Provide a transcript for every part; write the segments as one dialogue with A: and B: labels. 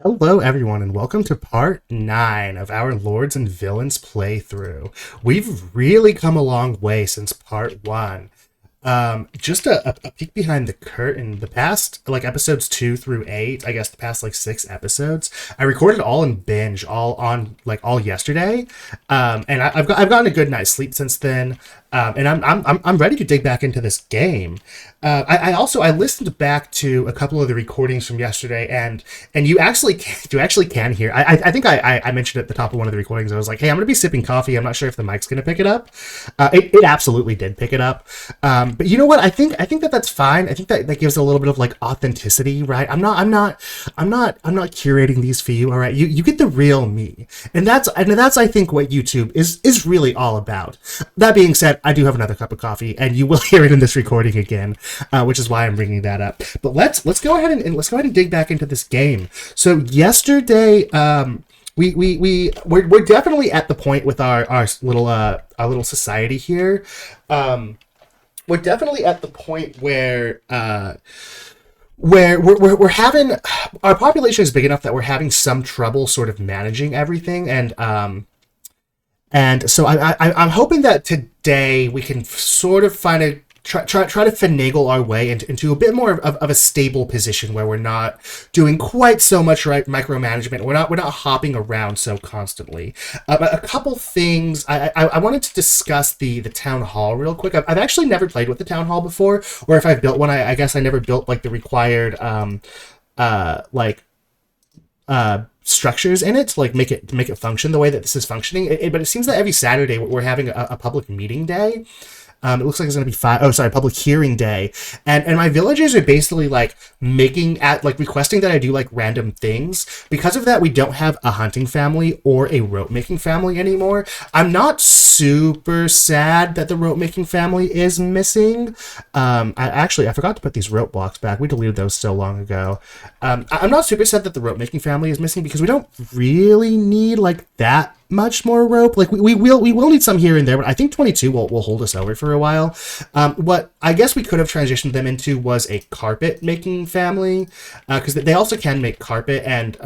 A: Hello, everyone, and welcome to part 9 of our Lords and Villains playthrough. We've really come a long way since part 1. Just a peek behind the curtain. The past, like, episodes 2 through 8, I guess the past, like, 6 episodes, I recorded all in binge, all yesterday. I've gotten a good night's sleep since then. And I'm ready to dig back into this game. I listened back to a couple of the recordings from yesterday, and you actually can hear. I think I mentioned at the top of one of the recordings. I was like, hey, I'm gonna be sipping coffee. I'm not sure if the mic's gonna pick it up. It absolutely did pick it up. But you know what? I think that's fine. I think that gives a little bit of like authenticity, right? I'm not curating these for you. All right, you get the real me, and that's I think what YouTube is really all about. That being said, I do have another cup of coffee, and you will hear it in this recording again, which is why I'm bringing that up. But let's go ahead and let's go ahead and dig back into this game. So yesterday, we're definitely at the point with our little society here. We're definitely at the point where we're having our population is big enough that we're having some trouble sort of managing everything, and so I'm hoping that today we can sort of find a try to finagle our way into a bit more of a stable position where we're not doing quite so much micromanagement. We're not hopping around so constantly. But a couple things I wanted to discuss the town hall real quick. I've actually never played with the town hall before, or if I've built one, I guess I never built like the required like structures in it to like make it function the way that this is functioning. But it seems that every Saturday we're having a public meeting day. It looks like it's going to be public hearing day, and my villagers are basically like requesting that I do like random things. Because of that, we don't have a hunting family or a rope making family anymore. I'm not super sad that the rope making family is missing. I forgot to put these rope blocks back. We deleted those so long ago. I'm not super sad that the rope making family is missing because we don't really need like that much more rope. Like we will need some here and there, but I think 22 will hold us over for a while. What I guess we could have transitioned them into was a carpet making family, because they also can make carpet, and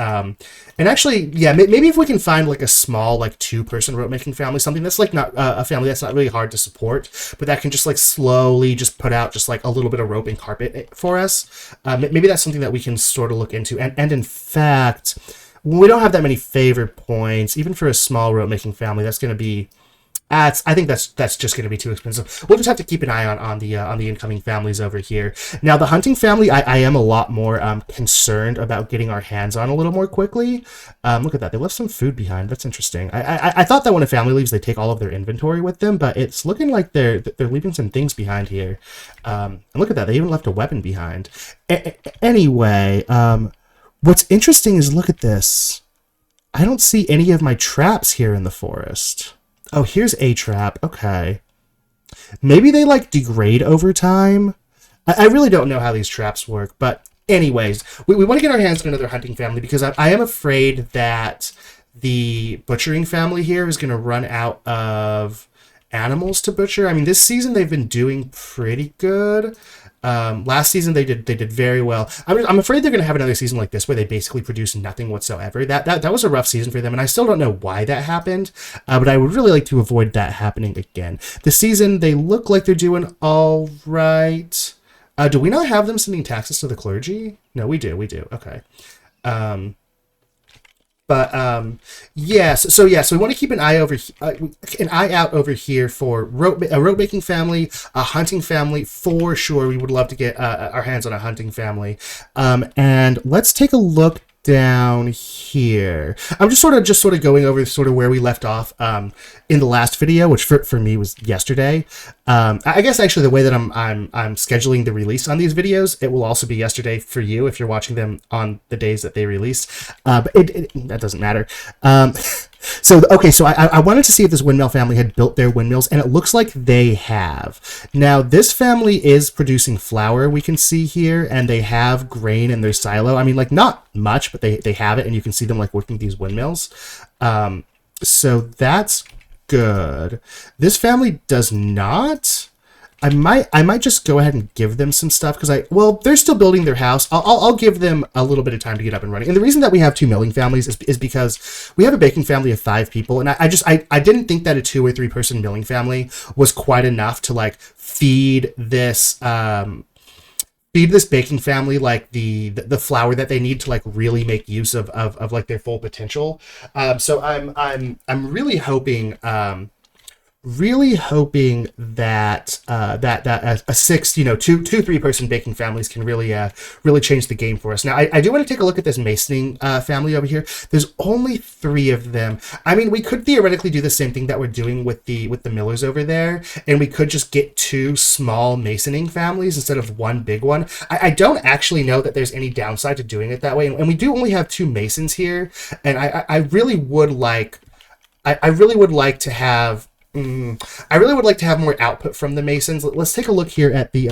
A: actually, yeah, maybe if we can find like a small like 2-person rope making family, something that's like not a family that's not really hard to support, but that can just like slowly just put out just like a little bit of rope and carpet for us. Maybe that's something that we can sort of look into, and in fact, we don't have that many favor points, even for a small rope making family. That's going to be, I think that's just going to be too expensive. We'll just have to keep an eye on the incoming families over here. Now, the hunting family, I am a lot more concerned about getting our hands on a little more quickly. Look at that; they left some food behind. That's interesting. I thought that when a family leaves, they take all of their inventory with them, but it's looking like they're leaving some things behind here. And look at that; they even left a weapon behind. Anyway. What's interesting is look at this. I don't see any of my traps here in the forest. Oh, here's a trap. Okay. Maybe they like degrade over time. I really don't know how these traps work, but anyways, we want to get our hands on another hunting family because I am afraid that the butchering family here is going to run out of animals to butcher. I mean, this season they've been doing pretty good. Last season they did very well. I'm afraid they're going to have another season like this where they basically produce nothing whatsoever. That was a rough season for them, and I still don't know why that happened. But I would really like to avoid that happening again. This season they look like they're doing all right. Do we not have them sending taxes to the clergy? No, we do. Okay. So we want to keep an eye out over here for a rope making family, a hunting family for sure. We would love to get our hands on a hunting family, and let's take a look down here. I'm just sort of going over sort of where we left off in the last video, which for me was yesterday. I guess actually the way that I'm scheduling the release on these videos, it will also be yesterday for you if you're watching them on the days that they release. But that doesn't matter. So I wanted to see if this windmill family had built their windmills, and it looks like they have. Now, this family is producing flour, we can see here, and they have grain in their silo. I mean, like, not much, but they have it, and you can see them, like, working these windmills. So that's good. This family does not. I might just go ahead and give them some stuff because they're still building their house. I'll give them a little bit of time to get up and running. And the reason that we have two milling families is because we have a baking family of 5 people, and I didn't think that a 2 or 3 person milling family was quite enough to like feed this baking family like the flour that they need to like really make use of like their full potential. So I'm really hoping that that a 6, 2 3 person baking families can really change the game for us. Now I do want to take a look at this masoning family over here. There's only 3 of them. I mean, we could theoretically do the same thing that we're doing with the millers over there, and we could just get 2 small masoning families instead of 1 big one. I don't actually know that there's any downside to doing it that way, and we do only have 2 masons here, and I really would like to have more output from the masons. Let's take a look here at the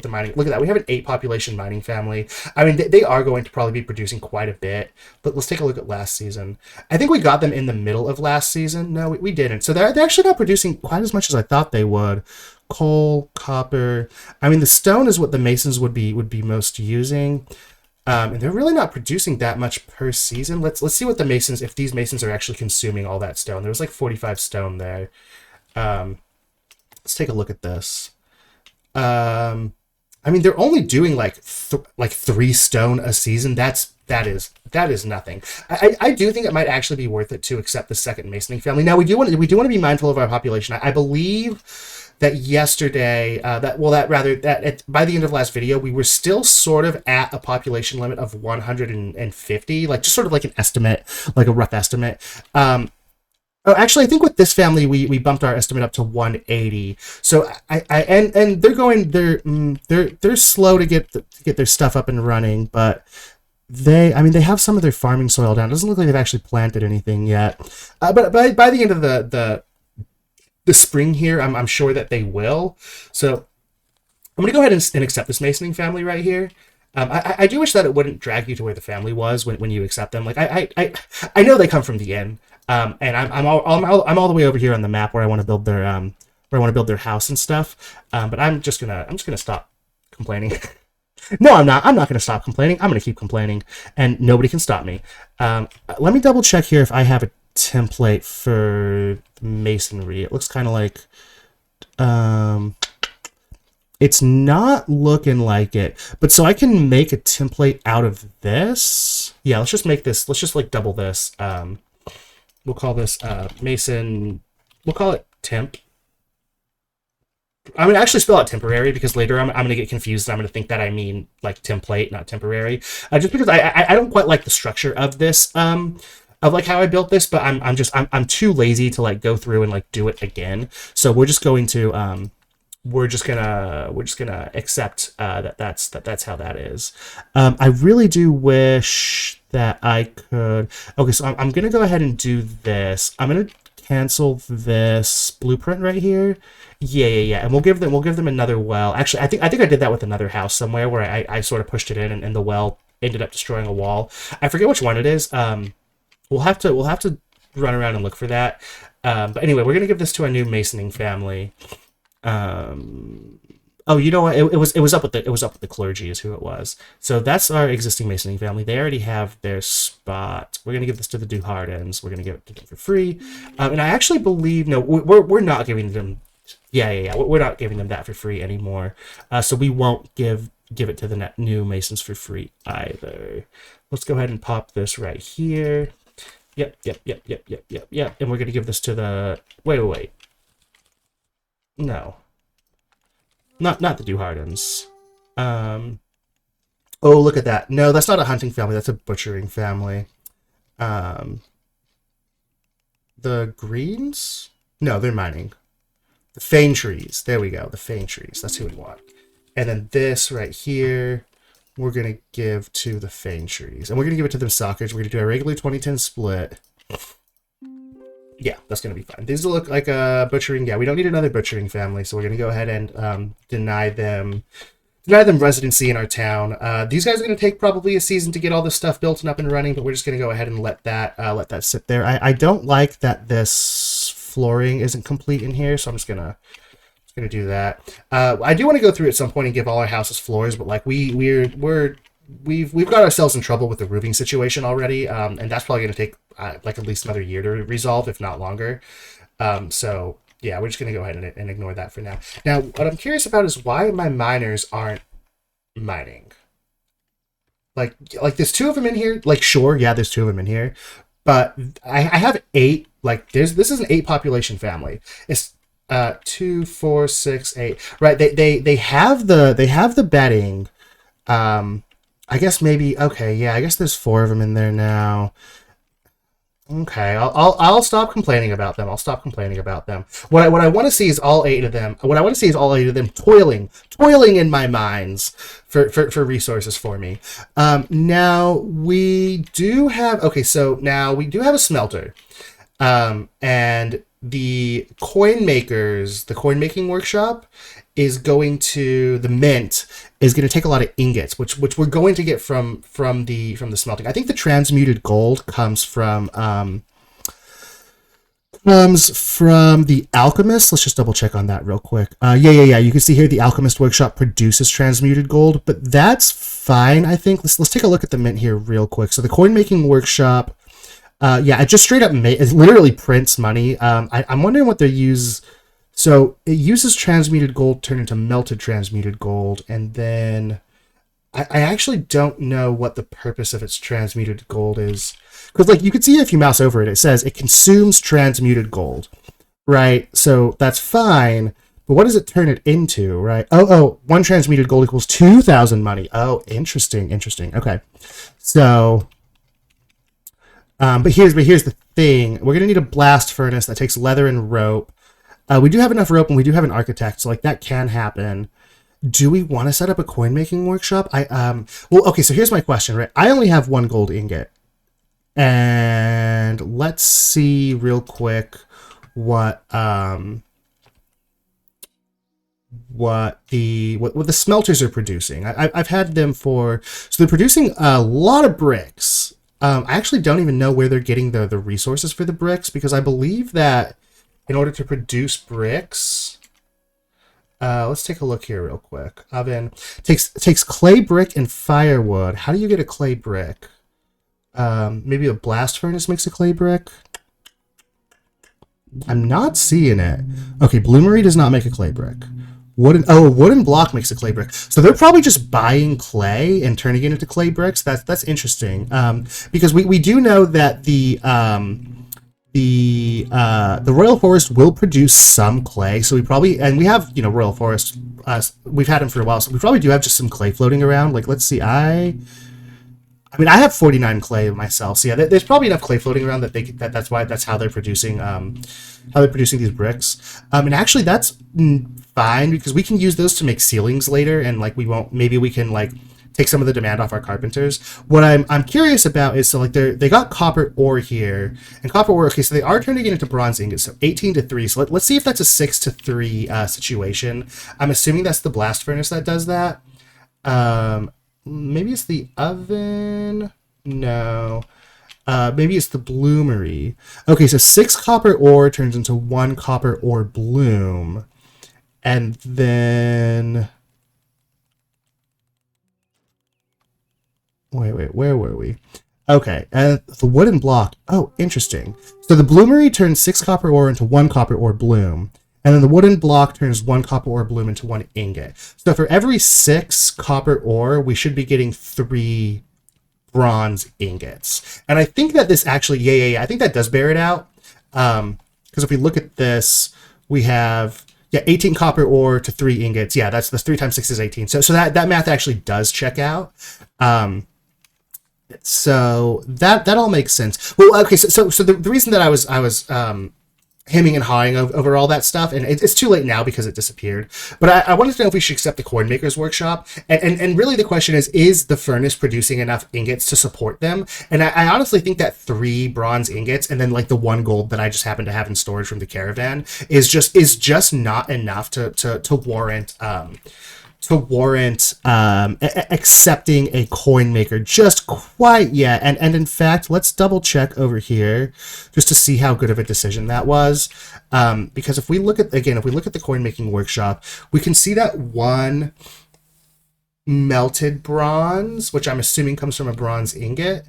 A: mining. Look at that. We have an 8 population mining family. I mean, they are going to probably be producing quite a bit. But let's take a look at last season. I think we got them in the middle of last season. No, we didn't. So they're actually not producing quite as much as I thought they would. Coal, copper. I mean, the stone is what the masons would be most using. And they're really not producing that much per season. Let's see what the masons, if these masons are actually consuming all that stone. There was like 45 stone there. Let's take a look at this. I mean, they're only doing like 3 stone a season. That is nothing. I do think it might actually be worth it to accept the second masoning family. Now we do want to be mindful of our population. I believe that yesterday, by the end of last video, we were still sort of at a population limit of 150, like just sort of like an estimate, like a rough estimate. Actually, I think with this family, we bumped our estimate up to 180. So and they're slow to get their stuff up and running, but they have some of their farming soil down. It doesn't look like they've actually planted anything yet. But by the end of the spring here, I'm sure that they will. So I'm gonna go ahead and accept this masoning family right here. I do wish that it wouldn't drag you to where the family was when you accept them. Like I know they come from the inn, and I'm all the way over here on the map where I want to build their house and stuff. But I'm just gonna stop complaining. No, I'm not. I'm not gonna stop complaining. I'm gonna keep complaining, and nobody can stop me. Let me double check here if I have a template for masonry. It looks kind of like it's not looking like it, but so I can make a template out of this. Yeah, let's just make this, let's just like double this. We'll call this mason, we'll call it temp. I'm going to actually spell out temporary because later I'm going to get confused and I'm going to think that I mean like template, not temporary. Just because I don't quite like the structure of this, of like how I built this, but I'm too lazy to like go through and like do it again. So we're just going to we're just gonna accept that's how that is. I really do wish that I could. Okay, so I'm gonna go ahead and do this. I'm gonna cancel this blueprint right here. Yeah, and we'll give them another well. Actually, I think I did that with another house somewhere where I sort of pushed it in and the well ended up destroying a wall. I forget which one it is. We'll have to run around and look for that. But anyway, we're gonna give this to a new masoning family. Oh, you know what? It was up with the clergy is who it was. So that's our existing masoning family. They already have their spot. We're gonna give this to the Duhardens. We're gonna give it to them for free. And I actually believe we're not giving them. Yeah. We're not giving them that for free anymore. So we won't give it to the new masons for free either. Let's go ahead and pop this right here. Yep. And we're gonna give this to the wait. No. Not the Duhardens. Oh, look at that. No, that's not a hunting family. That's a butchering family. The Greens? No, they're mining. The Fane Trees. There we go. The Fane Trees. That's who we want. And then this right here, we're going to give to the Fane Trees. And we're going to give it to the Sockers. We're going to do a regular 2010 split. Yeah, that's going to be fine. These look like a butchering. Yeah, we don't need another butchering family, so we're going to go ahead and deny them residency in our town. These guys are going to take probably a season to get all this stuff built and up and running, but we're just going to go ahead and let that sit there. I don't like that this flooring isn't complete in here, so I'm just going to Gonna do that. I do want to go through at some point and give all our houses floors, but like we've got ourselves in trouble with the roofing situation already, and that's probably gonna take like at least another year to resolve, if not longer. So yeah, we're just gonna go ahead and ignore that for now. Now, what I'm curious about is why my miners aren't mining. Like there's two of them in here. Like sure, yeah, there's two of them in here, but I have eight. Like this is an 8 population family. It's 2, 4, 6, 8. Right. They have the bedding. I guess maybe okay. Yeah, I guess there's 4 of them in there now. Okay, I'll stop complaining about them. I'll stop complaining about them. What I want to see is all 8 of them. What I want to see is all 8 of them toiling in my mines for resources for me. Now we do have so now we do have a smelter, and the coin making workshop is going to the mint is going to take a lot of ingots, which we're going to get from the smelting. I think the transmuted gold comes from the alchemist. Let's just double check on that real quick. Yeah. You can see here the alchemist workshop produces transmuted gold, but that's fine. I think let's take a look at the mint here real quick. So the coin making workshop, it just straight up it literally prints money. I'm wondering what they use. So it uses transmuted gold turned into melted transmuted gold, and then I actually don't know what the purpose of its transmuted gold is. Because like you can see if you mouse over it, it says it consumes transmuted gold, right? So that's fine, but what does it turn it into, right? Oh, 1 transmuted gold equals 2,000 money. Oh, interesting. Okay, so but here's the thing: we're gonna need a blast furnace that takes leather and rope. We do have enough rope, and we do have an architect, so like that can happen. Do we want to set up a coin making workshop? So here's my question, right? I only have 1 gold ingot, and let's see real quick what the smelters are producing. I've had them so they're producing a lot of bricks. I actually don't even know where they're getting the resources for the bricks, because I believe that in order to produce bricks, let's take a look here real quick. Oven takes clay brick and firewood. How do you get a clay brick? Maybe a blast furnace makes a clay brick. I'm not seeing it. Okay, bloomery does not make a clay brick. A wooden block makes a clay brick. So they're probably just buying clay and turning it into clay bricks. That's interesting. Because we do know that the Royal Forest will produce some clay, so we have Royal Forest. We've had them for a while, so we probably do have just some clay floating around. Like, let's see, I have 49 clay myself, so yeah, there's probably enough clay floating around that's how they're producing these bricks. And actually that's fine, because we can use those to make ceilings later, and like maybe we can like take some of the demand off our carpenters. What I'm curious about is, so like they got copper ore here, and copper ore, okay, so they are turning it into bronze ingots, so 18 to 3. So let's see if that's a 6 to 3 situation. I'm assuming that's the blast furnace that does that. Maybe it's the oven. No. Maybe it's the bloomery. Okay, so 6 copper ore turns into 1 copper ore bloom, and then wait, where were we? Okay, and the wooden block. Oh, interesting. So the bloomery turns 6 copper ore into 1 copper ore bloom, and then the wooden block turns 1 copper ore bloom into 1 ingot. So for every 6 copper ore, we should be getting 3 bronze ingots. And I think that this actually, I think that does bear it out. Because if we look at this, we have 18 copper ore to 3 ingots. Yeah, that's 3 times 6 is 18. So that math actually does check out. So that all makes sense. Well, okay, so the reason that I was hemming and hawing over all that stuff, and it's too late now because it disappeared, but I wanted to know if we should accept the coin maker's workshop, and really the question is the furnace producing enough ingots to support them? And I honestly think that 3 bronze ingots and then like the 1 gold that I just happen to have in storage from the caravan is just not enough to warrant to warrant accepting a coin maker just quite yet. And in fact, let's double check over here just to see how good of a decision that was. Because if we look at the coin making workshop, we can see that one melted bronze, which I'm assuming comes from a bronze ingot.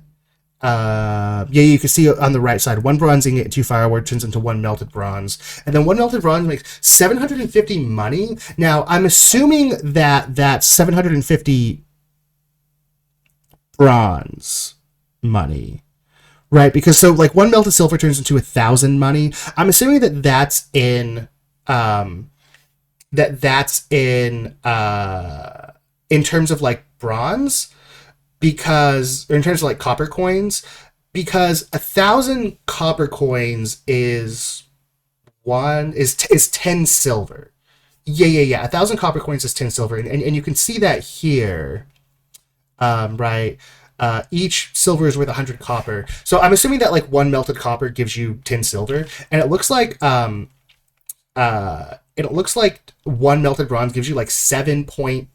A: Yeah, you can see on the right side, one bronze ingot and 2 firewood turns into 1 melted bronze. And then 1 melted bronze makes 750 money. Now, I'm assuming that that's 750 bronze money, right? Because so like 1 melted silver turns into 1,000 money. I'm assuming that that's in terms of like bronze, because, or in terms of like copper coins, because 1,000 copper coins is 10 silver. Yeah. 1,000 copper coins is 10 silver, and you can see that here, right? Each silver is worth 100 copper. So I'm assuming that like 1 melted copper gives you 10 silver, and it looks like 1 melted bronze gives you like 7.5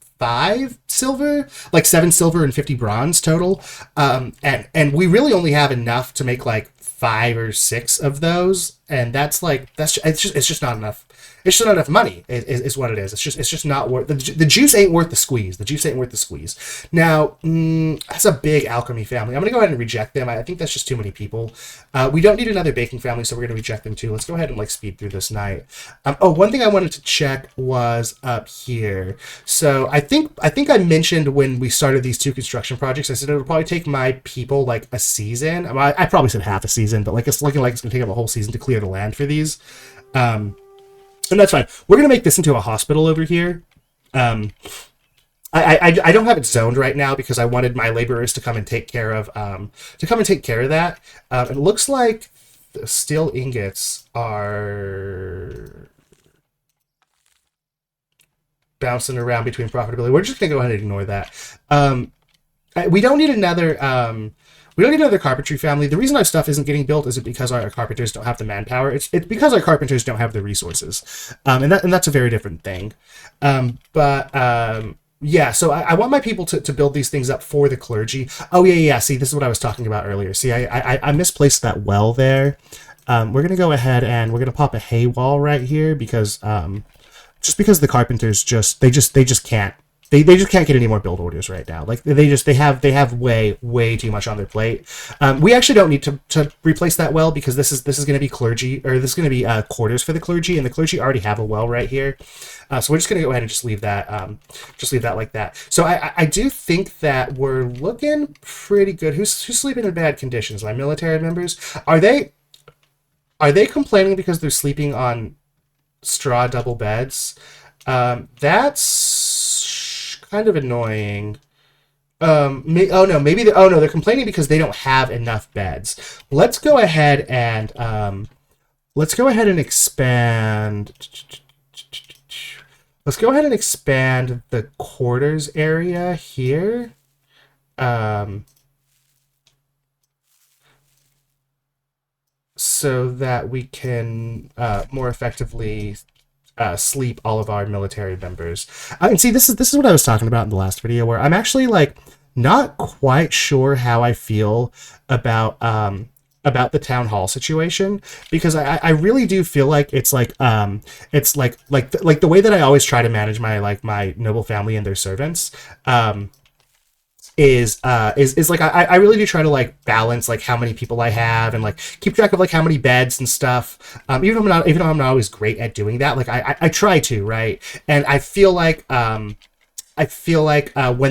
A: silver, like 7 silver and 50 bronze total. And we really only have enough to make like 5 or 6 of those, and it's just not enough. It's just not enough money. Is what it is. It's just not worth the juice. Ain't worth the squeeze. The juice ain't worth the squeeze. Now, that's a big alchemy family. I'm gonna go ahead and reject them. I think that's just too many people. We don't need another baking family, so we're gonna reject them too. Let's go ahead and like speed through this night. One thing I wanted to check was up here. So I think I mentioned when we started these 2 construction projects, I said it would probably take my people like a season. I probably said half a season, but like it's looking like it's gonna take up a whole season to clear the land for these. And that's fine. We're gonna make this into a hospital over here. I don't have it zoned right now because I wanted my laborers to come and take care of that. It looks like the steel ingots are bouncing around between profitability. We're just gonna go ahead and ignore that. We don't need another. We don't need another carpentry family. The reason our stuff isn't getting built isn't because our carpenters don't have the manpower. It's because our carpenters don't have the resources, and that's a very different thing. Yeah. So I want my people to build these things up for the clergy. Oh yeah. See, this is what I was talking about earlier. See, I misplaced that well there. We're gonna go ahead and we're gonna pop a hay wall right here because just because the carpenters just can't. They just can't get any more build orders right now. Like they have way too much on their plate. We actually don't need to replace that well because this is going to be clergy, or this is going to be quarters for the clergy, and the clergy already have a well right here. So we're just going to go ahead and just leave that like that. So I do think that we're looking pretty good. Who's sleeping in bad conditions? My military members, are they complaining because they're sleeping on straw double beds? That's kind of annoying. They're complaining because they don't have enough beds. Let's go ahead and expand. Let's go ahead and expand the quarters area here. So that we can more effectively sleep all of our military members. And see, this is what I was talking about in the last video, where I'm actually like not quite sure how I feel about the town hall situation, because I really do feel like it's like the way that I always try to manage my noble family and their servants. Is like I really do try to like balance like how many people I have and like keep track of like how many beds and stuff. Even though I'm not always great at doing that, like I try to, right? And I feel like when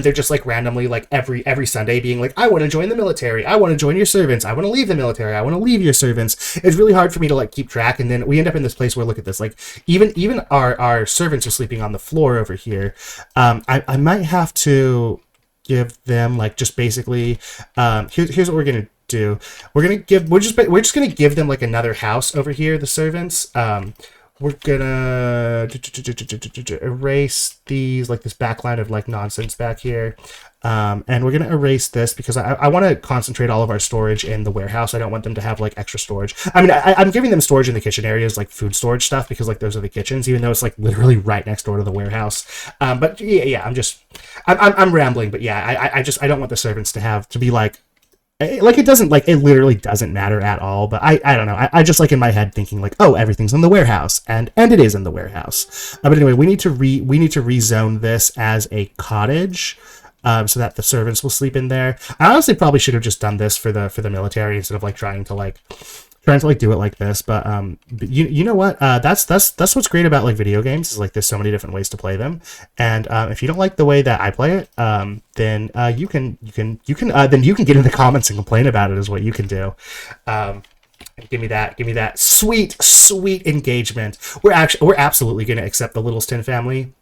A: they're just like randomly like every Sunday being like, I want to join the military, I want to join your servants, I want to leave the military, I want to leave your servants, it's really hard for me to like keep track. And then we end up in this place where, look at this, like even our servants are sleeping on the floor over here. I might have to give them like just basically here's what we're gonna do. We're just gonna give them like another house over here, the servants. We're gonna erase these, like this backline of like nonsense back here. And we're going to erase this because I want to concentrate all of our storage in the warehouse. I don't want them to have like extra storage. I mean, I'm giving them storage in the kitchen areas, like food storage stuff, because like those are the kitchens, even though it's like literally right next door to the warehouse. But yeah, I'm rambling, but yeah, I don't want the servants to have to be like it doesn't like it literally doesn't matter at all. But I don't know. I just like in my head thinking like, oh, everything's in the warehouse, and it is in the warehouse. But anyway, we need to rezone this as a cottage. So that the servants will sleep in there. I honestly probably should have just done this for the military instead of like trying to do it like this. But you know what? That's what's great about like video games is like there's so many different ways to play them. And if you don't like the way that I play it, then you can get in the comments and complain about it is what you can do. Give me that sweet engagement. We're absolutely going to accept the Littleston family.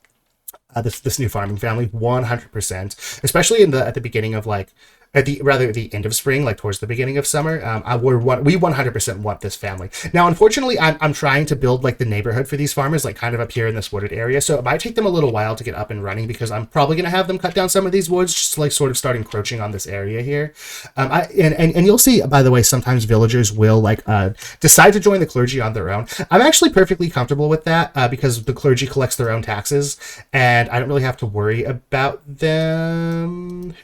A: This new farming family, 100%, especially at the beginning of like at the end of spring, like towards the beginning of summer. We 100% want this family. Now, unfortunately, I'm trying to build like the neighborhood for these farmers, like kind of up here in this wooded area. So it might take them a little while to get up and running because I'm probably going to have them cut down some of these woods just to like sort of start encroaching on this area here. And you'll see, by the way, sometimes villagers will like decide to join the clergy on their own. I'm actually perfectly comfortable with that because the clergy collects their own taxes and I don't really have to worry about them.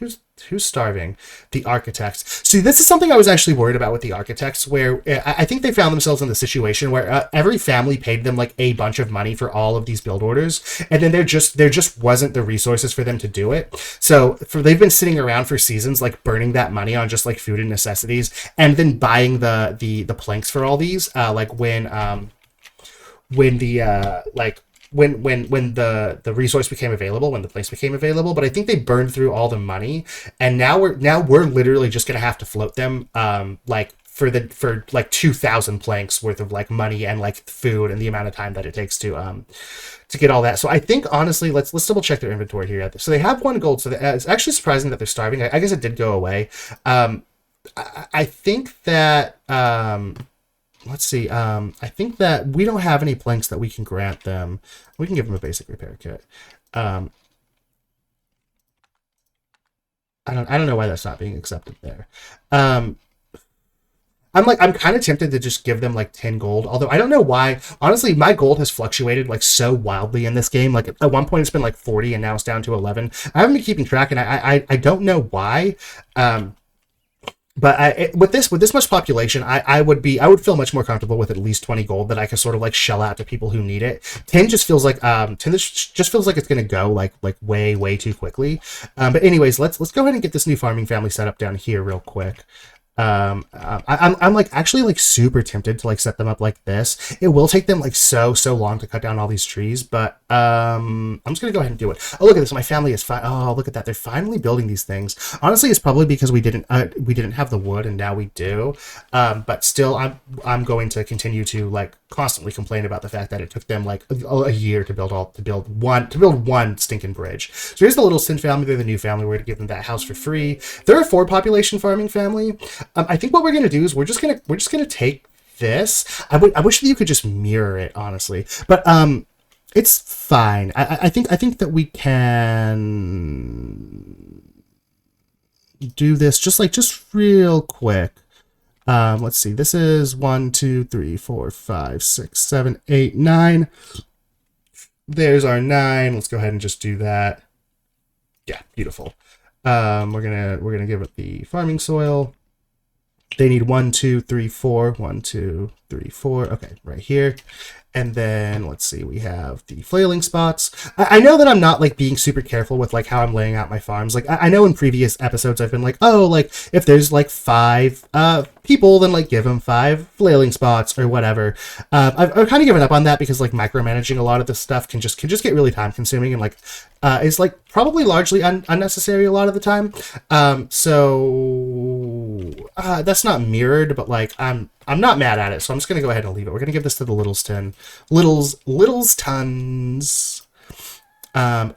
A: Who's starving? The architects. See, this is something I was actually worried about with the architects, where I think they found themselves in the situation where every family paid them like a bunch of money for all of these build orders, and then there just wasn't the resources for them to do it. So they've been sitting around for seasons, like burning that money on just like food and necessities, and then buying the planks for all these, like when the resource became available, when the place became available. But I think they burned through all the money, and now we're literally just gonna have to float them like for like 2,000 planks worth of like money and like food and the amount of time that it takes to get all that. So I think honestly, let's double check their inventory here. So they have 1 gold. So it's actually surprising that they're starving. I guess it did go away. I think that let's see. I think that we don't have any planks that we can grant them. We can give them a basic repair kit. I don't know why that's not being accepted there. I'm kind of tempted to just give them like 10 gold, although I don't know why. Honestly, my gold has fluctuated like so wildly in this game. Like at one point it's been like 40 and now it's down to 11. I haven't been keeping track and I don't know why. But with this much population, I would feel much more comfortable with at least 20 gold that I can sort of like shell out to people who need it. 10 just feels like it's gonna go like way too quickly. But anyways, let's go ahead and get this new farming family set up down here real quick. I'm like actually like super tempted to like set them up like this. It will take them like so long to cut down all these trees, but I'm just gonna go ahead and do it. Oh, look at this, my family is fine. Oh, look at that, they're finally building these things. Honestly, it's probably because we didn't have the wood and now we do. But still, I'm going to continue to like constantly complain about the fact that it took them like a year to build one stinking bridge. So here's the Littleston family. They're the new family. We're gonna give them that house for free. They're a 4 population farming family. I think what we're gonna do is we're just gonna take this. I wish that you could just mirror it, honestly, but it's fine. I think that we can do this just real quick. Let's see. This is 1, 2, 3, 4, 5, 6, 7, 8, 9. There's our 9. Let's go ahead and just do that. Yeah, beautiful. We're gonna give it the farming soil. They need 1, 2, 3, 4. 1, 2, 3, 4. Okay, right here. And then let's see, we have the flailing spots. I know that I'm not like being super careful with like how I'm laying out my farms. Like I know in previous episodes I've been like, oh, like if there's like 5 people, then like give them 5 flailing spots or whatever. I've kind of given up on that because like micromanaging a lot of this stuff can just get really time consuming and like is like probably largely unnecessary a lot of the time. So that's not mirrored, but like I'm not mad at it, so I'm just gonna go ahead and leave it. We're gonna give this to the Littlestons. And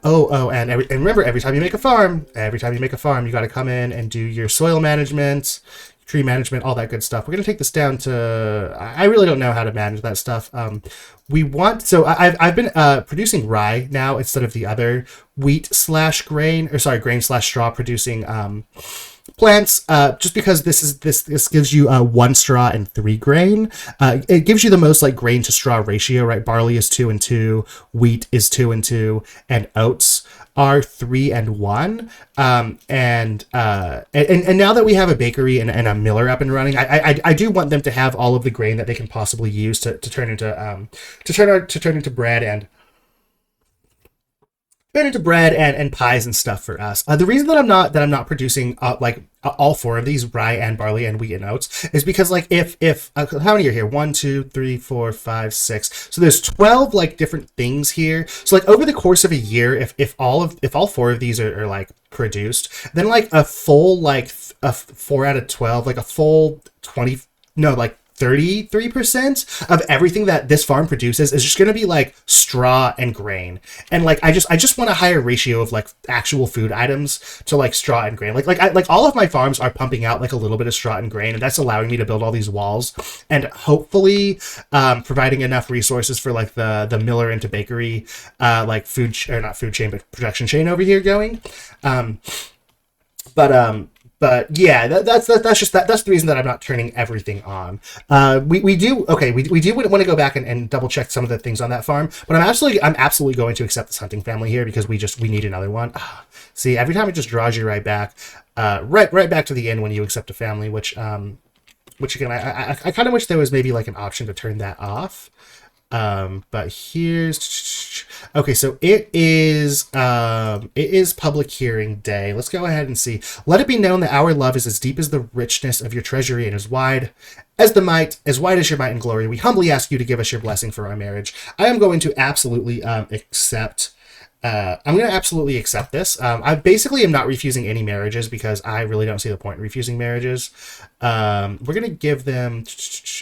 A: remember, every time you make a farm, you got to come in and do your soil management, tree management, all that good stuff. We're going to take this down to, I really don't know how to manage that stuff. We want, so I've been producing rye now instead of the other wheat slash grain, or sorry, grain slash straw producing plants, just because this gives you 1 straw and 3 grain. It gives you the most like grain to straw ratio, right? Barley is 2 and 2, wheat is 2 and 2, and oats are 3 and 1. And now that we have a bakery and a miller up and running, I do want them to have all of the grain that they can possibly use to turn into bread and pies and stuff for us. The reason that I'm not producing all 4 of these, rye and barley and wheat and oats, is because like if how many are here? 1, 2, 3, 4, 5, 6. So there's 12 like different things here. So like over the course of a year, if all 4 of these are like produced, then like a full like a 4 out of 12, like a full 20, no, like 33% of everything that this farm produces is just going to be like straw and grain. And like I just want a higher ratio of like actual food items to like straw and grain. Like all of my farms are pumping out like a little bit of straw and grain, and that's allowing me to build all these walls and hopefully providing enough resources for like the miller into bakery like not food chain but production chain over here going. But yeah, that's the reason that I'm not turning everything on. We do want to go back and double check some of the things on that farm, but I'm absolutely going to accept this hunting family here because we need another one. See, every time it just draws you right back to the end when you accept a family, which again I kind of wish there was maybe like an option to turn that off. But here's okay. So it is public hearing day. Let's go ahead and see. Let it be known that our love is as deep as the richness of your treasury and as wide as wide as your might and glory. We humbly ask you to give us your blessing for our marriage. I am going to absolutely accept. I'm going to absolutely accept this. I basically am not refusing any marriages because I really don't see the point in refusing marriages. We're going to give them...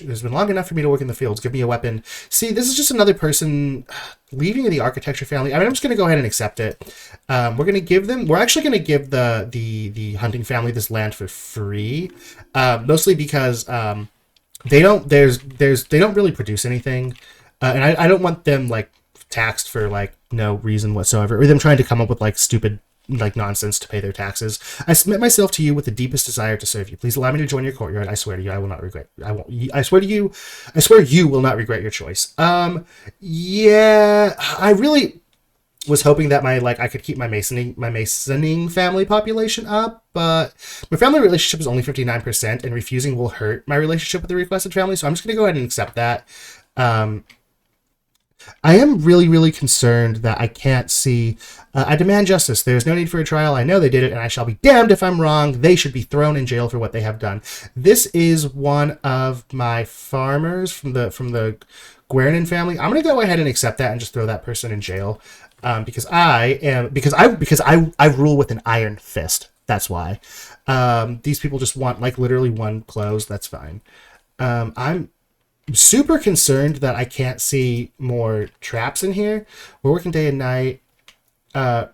A: It's been long enough for me to work in the fields. Give me a weapon. See, this is just another person leaving the architecture family. I mean, I'm just going to go ahead and accept it. We're actually going to give the hunting family this land for free. Mostly because they don't really produce anything. And I don't want them like taxed for like no reason whatsoever, or them trying to come up with like stupid like nonsense to pay their taxes. I submit myself to you with the deepest desire to serve you. Please allow me to join your courtyard. I swear to you, I will not regret. I swear you will not regret your choice. Yeah, I really was hoping that I could keep my masoning family population up, but my family relationship is only 59%, and refusing will hurt my relationship with the requested family. So I'm just gonna go ahead and accept that. I am really, really concerned that I can't see. I demand justice. There is no need for a trial. I know they did it, and I shall be damned if I'm wrong. They should be thrown in jail for what they have done. This is one of my farmers from the Guernin family. I'm gonna go ahead and accept that and just throw that person in jail, because I rule with an iron fist. That's why. These people just want like literally one close. That's fine. I'm super concerned that I can't see more traps in here. We're working day and night.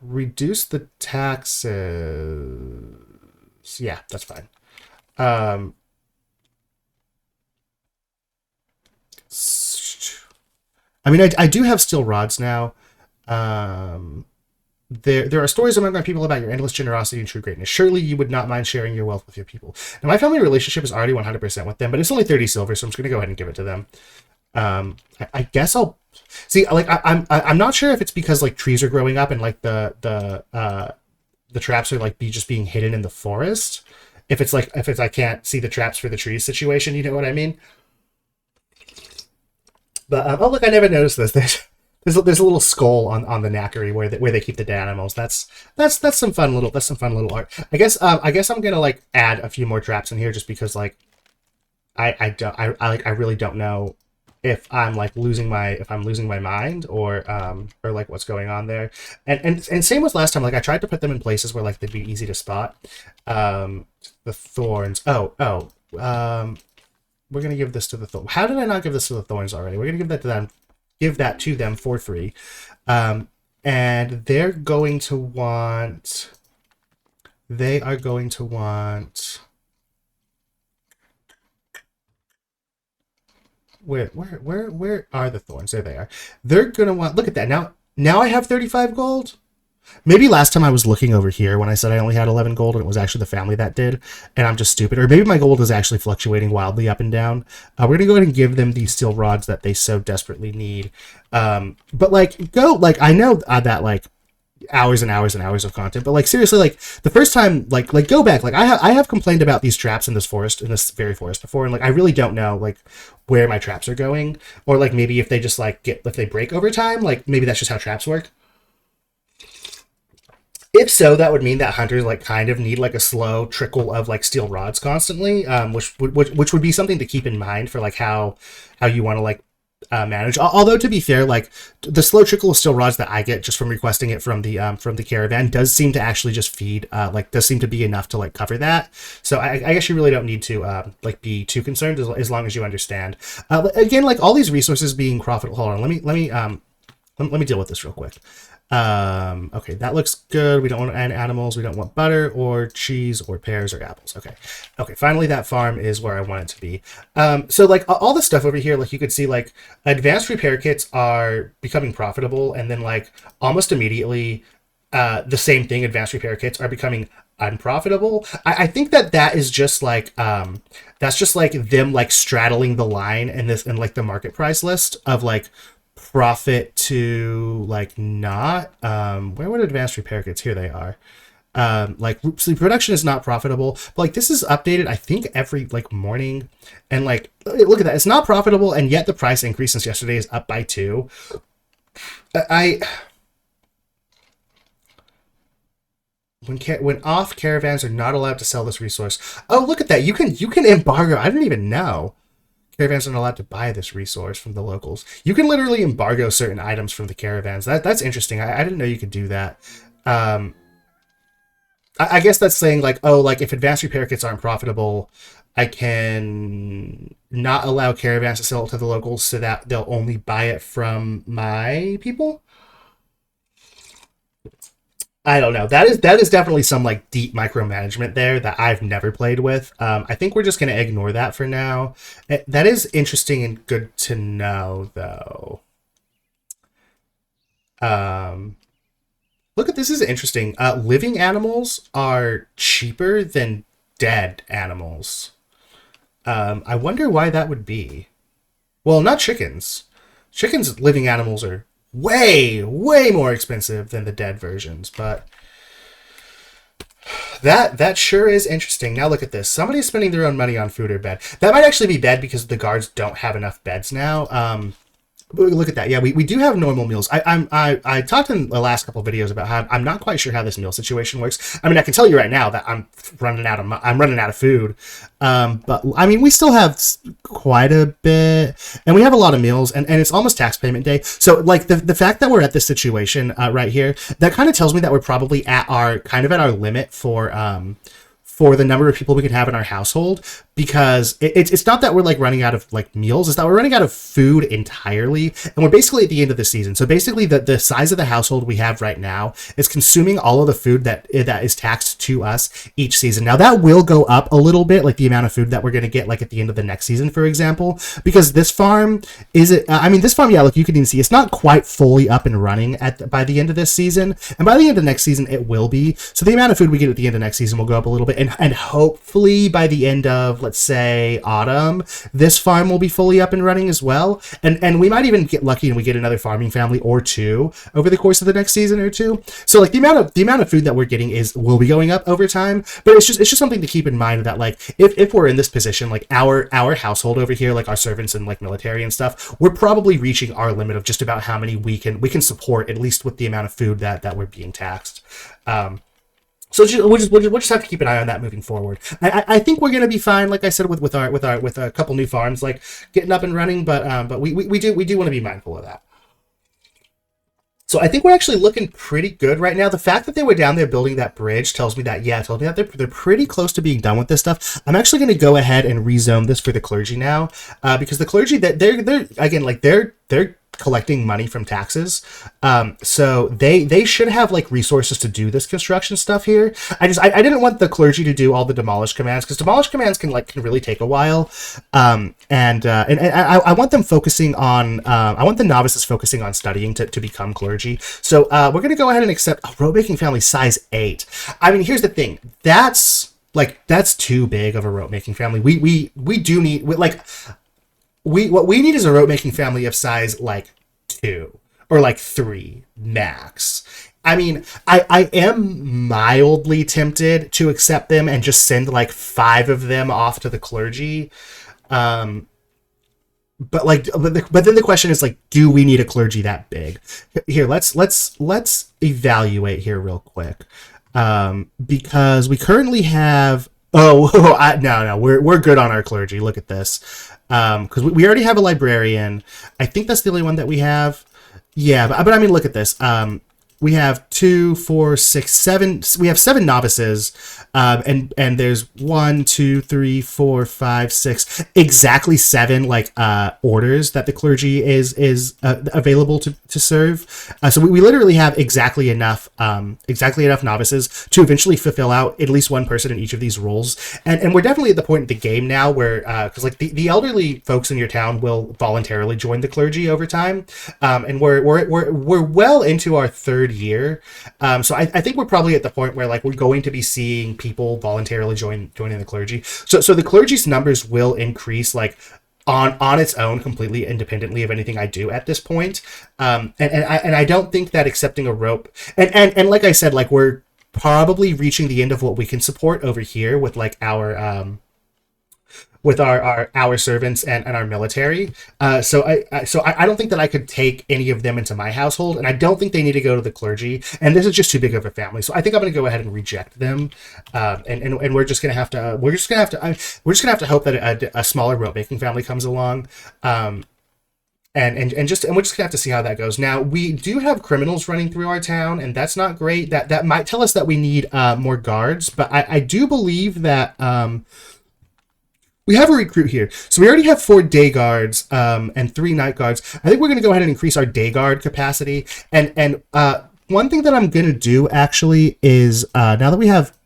A: Reduce the taxes. Yeah, that's fine. I mean, I do have steel rods now. There are stories among my people about your endless generosity and true greatness. Surely you would not mind sharing your wealth with your people. Now, my family relationship is already 100% with them, but it's only 30 silver, so I'm just going to go ahead and give it to them. I guess I'll... See, like, I'm not sure if it's because, like, trees are growing up and, like, the traps are, like, just being hidden in the forest. If it's I can't see the traps for the trees situation, you know what I mean? But, oh, look, I never noticed this. There's a little skull on the knackery where they keep the dead animals. That's some fun little art. I guess I'm gonna like add a few more traps in here just because like I really don't know if I'm losing my mind or like what's going on there. And same with last time. Like I tried to put them in places where like they'd be easy to spot. The thorns. We're gonna give this to the thorns. How did I not give this to the thorns already? We're gonna give that to them. Give that to them for free. And they are going to want Where are the thorns? There they are. They're gonna want, look at that. Now I have 35 gold. Maybe last time I was looking over here when I said I only had 11 gold and it was actually the family that did, and I'm just stupid. Or maybe my gold is actually fluctuating wildly up and down. We're going to go ahead and give them these steel rods that they so desperately need. But like, I know that like hours and hours and hours of content, but like seriously, like the first time, like go back, like I have complained about these traps in this forest, in this very forest before, and like I really don't know like where my traps are going, or like maybe if they just like if they break over time, like maybe that's just how traps work. If so, that would mean that hunters like kind of need like a slow trickle of like steel rods constantly, which would be something to keep in mind for like how you want to like manage. Although to be fair, like the slow trickle of steel rods that I get just from requesting it from the caravan does seem to actually just feed does seem to be enough to like cover that. So I guess you really don't need to like be too concerned as long as you understand. Again, like all these resources being profitable. Hold on, let me deal with this real quick. Okay, that looks good. We don't want animals. We don't want butter or cheese or pears or apples. Okay, finally that farm is where I want it to be. So like all this stuff over here, like you could see like advanced repair kits are becoming profitable, and then like almost immediately the same thing, advanced repair kits are becoming unprofitable. I think that is just like that's just like them like straddling the line in this, in like the market price list of like profit to like not where would advanced repair kits, here they are, like sleep production is not profitable, but like this is updated I think every like morning, and like look at that, it's not profitable, and yet the price increase since yesterday is up by 2. When off, caravans are not allowed to sell this resource. Oh, look at that, you can embargo. I didn't even know caravans aren't allowed to buy this resource from the locals. You can literally embargo certain items from the caravans. That's interesting. I didn't know you could do that. I guess that's saying like, oh, like if advanced repair kits aren't profitable, I can not allow caravans to sell it to the locals so that they'll only buy it from my people. I don't know. That is definitely some like deep micromanagement there that I've never played with. I think we're just going to ignore that for now. That is interesting and good to know, though. Look at this, is interesting. Living animals are cheaper than dead animals. I wonder why that would be. Well, not chickens. Chickens, living animals are way more expensive than the dead versions, but that sure is interesting. Now look at this. Somebody's spending their own money on food or bed. That might actually be bed because the guards don't have enough beds now. Look at that. Yeah, we do have normal meals. I talked in the last couple of videos about how I'm not quite sure how this meal situation works. I mean, I can tell you right now that I'm running out of food. But I mean, we still have quite a bit, and we have a lot of meals, and it's almost tax payment day. So like the fact that we're at this situation right here, that kind of tells me that we're probably at our limit for the number of people we can have in our household, because it's not that we're like running out of like meals, it's that we're running out of food entirely, and we're basically at the end of the season. So basically the size of the household we have right now is consuming all of the food that is taxed to us each season. Now that will go up a little bit, like the amount of food that we're going to get like at the end of the next season, for example, because this farm this farm, yeah, look, you can even see it's not quite fully up and running by the end of this season, and by the end of next season it will be. So the amount of food we get at the end of next season will go up a little bit, and hopefully by the end of, let's say, autumn, this farm will be fully up and running as well, and we might even get lucky and we get another farming family or two over the course of the next season or two. So like the amount of food that we're getting will be going up over time, but it's just something to keep in mind that like if we're in this position, like our household over here, like our servants and like military and stuff, we're probably reaching our limit of just about how many we can support, at least with the amount of food that we're being taxed. So we'll just have to keep an eye on that moving forward. I think we're gonna be fine, like I said, with a couple new farms like getting up and running, but we do want to be mindful of that. So I think we're actually looking pretty good right now. The fact that they were down there building that bridge tells me that they're pretty close to being done with this stuff. I'm actually going to go ahead and rezone this for the clergy now, because the clergy, that they're again, like they're collecting money from taxes. So they should have like resources to do this construction stuff here. I didn't want the clergy to do all the demolish commands, because demolish commands can really take a while. And I want them focusing on I want the novices focusing on studying to become clergy. So we're gonna go ahead and accept a rope making family size 8. I mean, here's the thing. That's too big of a rope making family. We do need what we need is a rope making family of size like 2 or like 3 max. I mean, I am mildly tempted to accept them and just send like 5 of them off to the clergy. But then the question is, like, do we need a clergy that big? Here, let's evaluate here real quick. Because we currently have we're good on our clergy. Look at this. Because we already have a librarian. I think that's the only one that we have. Yeah, but I mean, look at this. We have 2, 4, 6, 7. We have 7 novices, and there's 1, 2, 3, 4, 5, 6, exactly 7 orders that the clergy is available to serve. So we literally have exactly enough novices to eventually fulfill out at least one person in each of these roles. And we're definitely at the point in the game now where because the elderly folks in your town will voluntarily join the clergy over time, and we're well into our 3rd year. So I think we're probably at the point where we're going to be seeing people voluntarily joining the clergy. So the clergy's numbers will increase on its own, completely independently of anything I do at this point. And I don't think that accepting a rope and like I said, we're probably reaching the end of what we can support over here with our servants and our military. So I don't think that I could take any of them into my household, and I don't think they need to go to the clergy. And this is just too big of a family. So I think I'm going to go ahead and reject them. And we're just going to have to hope that a smaller rope making family comes along. And we're just gonna have to see how that goes. Now, we do have criminals running through our town, and that's not great. That might tell us that we need more guards, but I do believe that we have a recruit here. So we already have 4 day guards and 3 night guards. I think we're going to go ahead and increase our day guard capacity. And one thing that I'm going to do actually is now that we have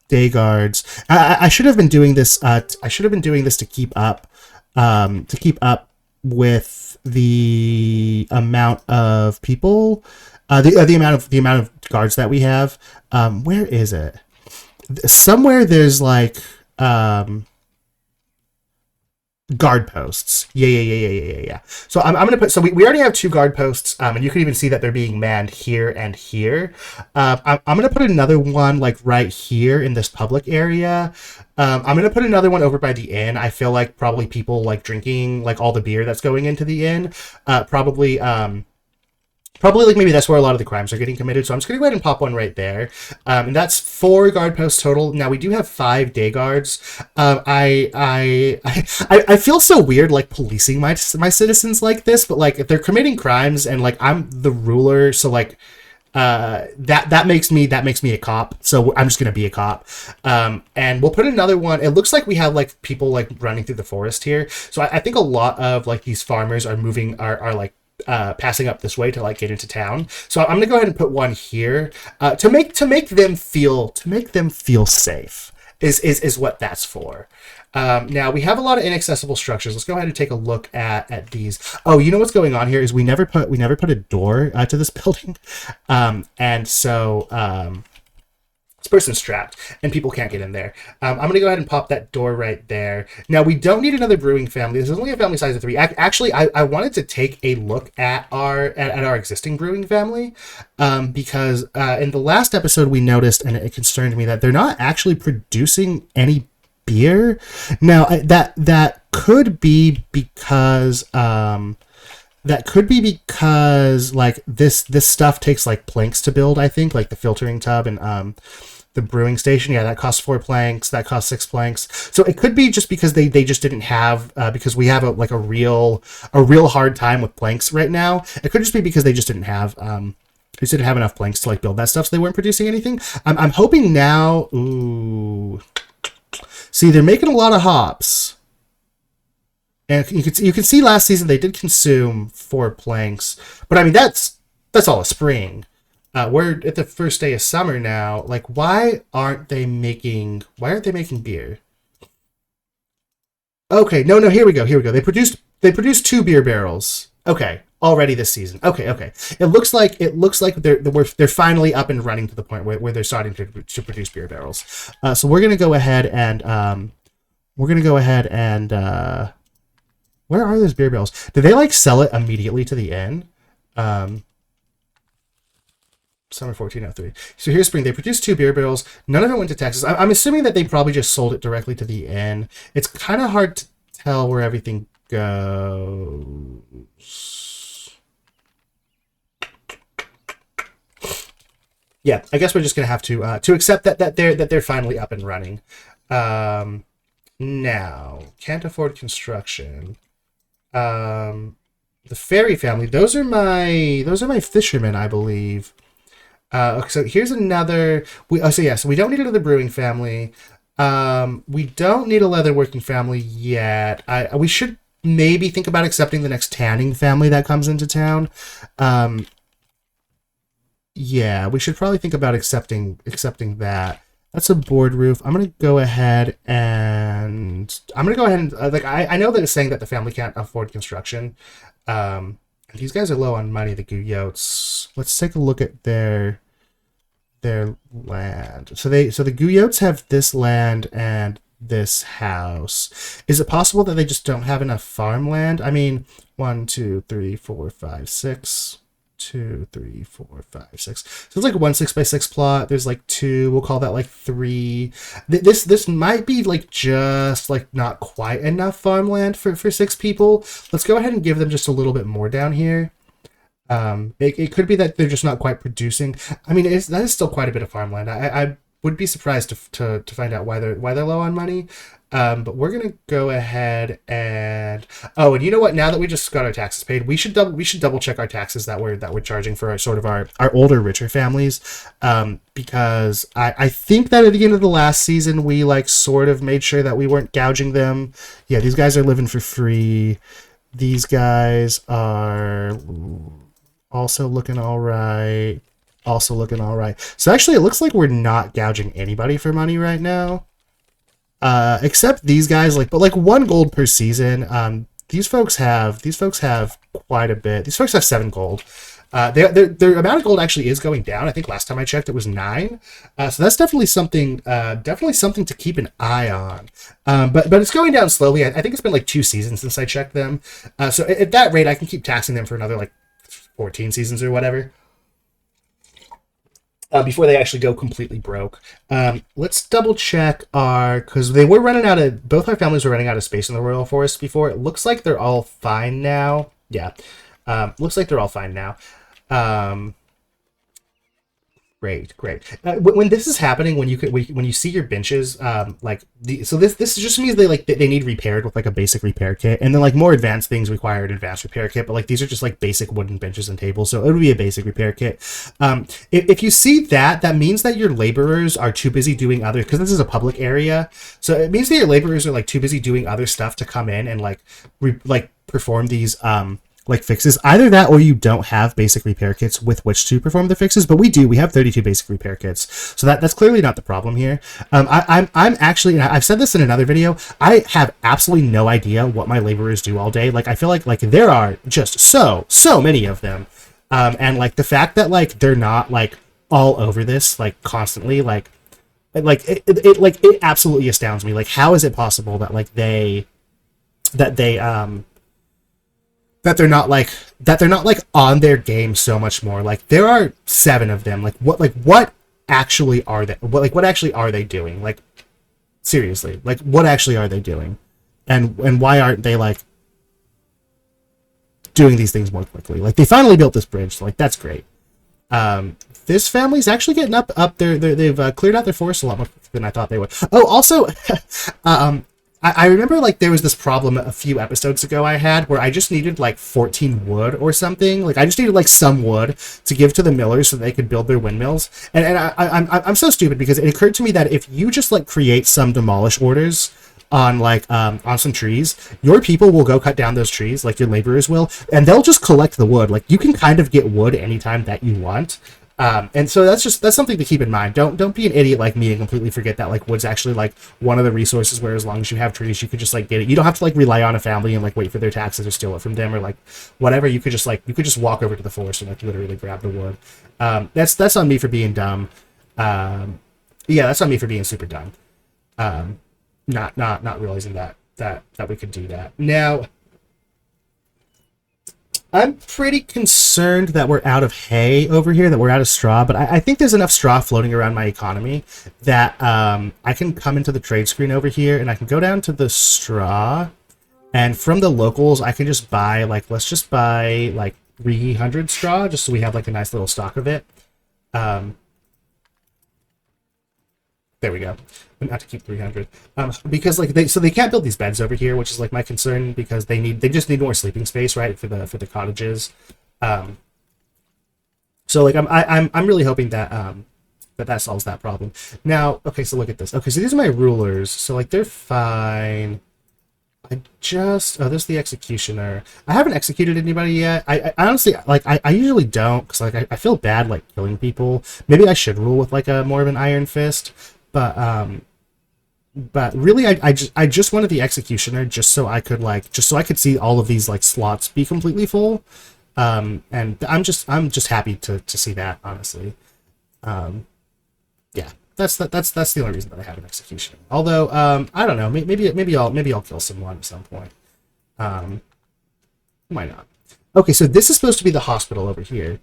A: day guards, I should have been doing this. I should have been doing this to keep up with the amount of people, the amount of guards that we have. Where is it? Somewhere there's guard posts. Yeah. So I'm gonna put. So we already have 2 guard posts, and you can even see that they're being manned here and here. I'm gonna put another one right here in this public area. I'm gonna put another one over by the inn. I feel like probably people drinking all the beer that's going into the inn. Probably maybe that's where a lot of the crimes are getting committed. So I'm just going to go ahead and pop one right there. And that's 4 guard posts total. Now we do have 5 day guards. I feel so weird policing my citizens like this, but if they're committing crimes and I'm the ruler, so that makes me a cop. So I'm just going to be a cop. And we'll put another one. It looks like we have people running through the forest here. So I think a lot of these farmers are passing up this way to get into town. So I'm gonna go ahead and put one here to make them feel safe is what that's for. Now we have a lot of inaccessible structures. Let's go ahead and take a look at these. Oh, you know what's going on here is we never put a door to this building, and so this person's trapped and people can't get in there. I'm going to go ahead and pop that door right there. Now, we don't need another brewing family. This is only a family size of 3. Actually, I wanted to take a look at our existing brewing family because in the last episode we noticed, and it concerned me, that they're not actually producing any beer. Now, that could be because this stuff takes planks to build, I think, the filtering tub and the brewing station. Yeah, that costs 4 planks, that costs 6 planks. So it could be just because they just didn't have because we have a real hard time with planks right now. It could just be because they just didn't have enough planks to build that stuff, so they weren't producing anything. I'm hoping now. Ooh, see, they're making a lot of hops. And you can see last season they did consume 4 planks, but I mean that's all a spring. We're at the first day of summer now. Like, why aren't they making beer? Okay, no, here we go. They produced 2 beer barrels. Okay, already this season. Okay. It looks like they're finally up and running to the point where they're starting to produce beer barrels. So we're gonna go ahead and where are those beer barrels? Did they like sell it immediately to the inn? Summer 1403. So here's spring. They produced 2 beer barrels. None of it went to Texas. I'm assuming that they probably just sold it directly to the inn. It's kind of hard to tell where everything goes. Yeah, I guess we're just gonna have to accept that they're finally up and running. Now, can't afford construction. The Ferry family. Those are my fishermen, I believe. So here's another. So we don't need another brewing family. We don't need a leather working family yet. We should maybe think about accepting the next tanning family that comes into town. Yeah, we should probably think about accepting that. That's a board roof. I'm gonna go ahead and like I know that it's saying that the family can't afford construction. These guys are low on money, the Guyots. Let's take a look at their land. So the Guyots have this land and this house. Is it possible that they just don't have enough farmland? I mean, 1, 2, 3, 4, 5, 6. 2, 3, 4, 5, 6. So it's like 1 6x6 plot. There's like 2. We'll call that like 3. This might be like just like not quite enough farmland for 6 people. Let's go ahead and give them just a little bit more down here. It could be that they're just not quite producing. I mean, that is still quite a bit of farmland. I would be surprised to find out why they're low on money. But we're gonna go ahead and and you know what? Now that we just got our taxes paid, we should double check our taxes that we're charging for our older, richer families. Because I think that at the end of the last season we like sort of made sure that we weren't gouging them. Yeah, these guys are living for free. These guys are also looking all right. So actually, it looks like we're not gouging anybody for money right now. Except these guys, but 1 gold per season. These folks have quite a bit. These folks have 7 gold. Their amount of gold actually is going down. I think last time I checked it was 9. So that's definitely something to keep an eye on. But it's going down slowly. I think it's been like 2 seasons since I checked them. So at that rate, I can keep taxing them for another like 14 seasons or whatever. Before they actually go completely broke. Let's double check because they were both our families were running out of space in the Royal Forest before. It looks like they're all fine now. Yeah. Looks like they're all fine now. Great. When this is happening, when you see your benches, this just means they need repaired with like a basic repair kit, and then like more advanced things require an advanced repair kit. But like these are just like basic wooden benches and tables, so it would be a basic repair kit. If you see that means that your laborers are too busy doing other, because this is a public area, so it means that your laborers are like too busy doing other stuff to come in and perform these fixes. Either that or you don't have basic repair kits with which to perform the fixes, but we do. We have 32 basic repair kits, so that's clearly not the problem here. I'm actually, and I've said this in another video, I have absolutely no idea what my laborers do all day. Like I feel like there are just so many of them, and like the fact that like they're not like all over this like constantly it absolutely astounds me. Like how is it possible that they're not on their game so much more? Like there are 7 of them. What actually are they? What actually are they doing? Like seriously, like what actually are they doing? And why aren't they like doing these things more quickly? Like they finally built this bridge, so like that's great. This family's actually getting up there. They've cleared out their forest a lot more than I thought they would. Oh, also, I remember like there was this problem a few episodes ago I had where I just needed like 14 wood or something. Like I just needed like some wood to give to the millers so they could build their windmills. And I'm so stupid because it occurred to me that if you just like create some demolish orders, on like on some trees, your people will go cut down those trees, like your laborers will, and they'll just collect the wood. Like you can kind of get wood anytime that you want. And so that's something to keep in mind. Don't be an idiot like me and completely forget that like wood's actually like one of the resources where as long as you have trees, you could just like get it. You don't have to like rely on a family and like wait for their taxes or steal it from them or like whatever. You could just walk over to the forest and like literally grab the wood. That's on me for being dumb. Yeah, that's on me for being super dumb. Not realizing that we could do that. Now, I'm pretty concerned that we're out of hay over here, that we're out of straw, but I think there's enough straw floating around my economy that I can come into the trade screen over here and I can go down to the straw, and from the locals I can just buy like, let's just buy like 300 straw just so we have like a nice little stock of it. There we go. Not to keep 300, because like they can't build these beds over here, which is like my concern, because they just need more sleeping space, right, for the cottages. So like I'm really hoping that that solves that problem. Now, okay, so look at this. Okay, so these are my rulers. So like they're fine. There's the executioner. I haven't executed anybody yet. I honestly, like, I usually don't, because like I feel bad like killing people. Maybe I should rule with like a more of an iron fist. But really, I just wanted the executioner just so I could see all of these like slots be completely full, and I'm just happy to see that, honestly. Yeah, that's the only reason that I have an executioner. Although I don't know, maybe I'll kill someone at some point. Why not? Okay, so this is supposed to be the hospital over here.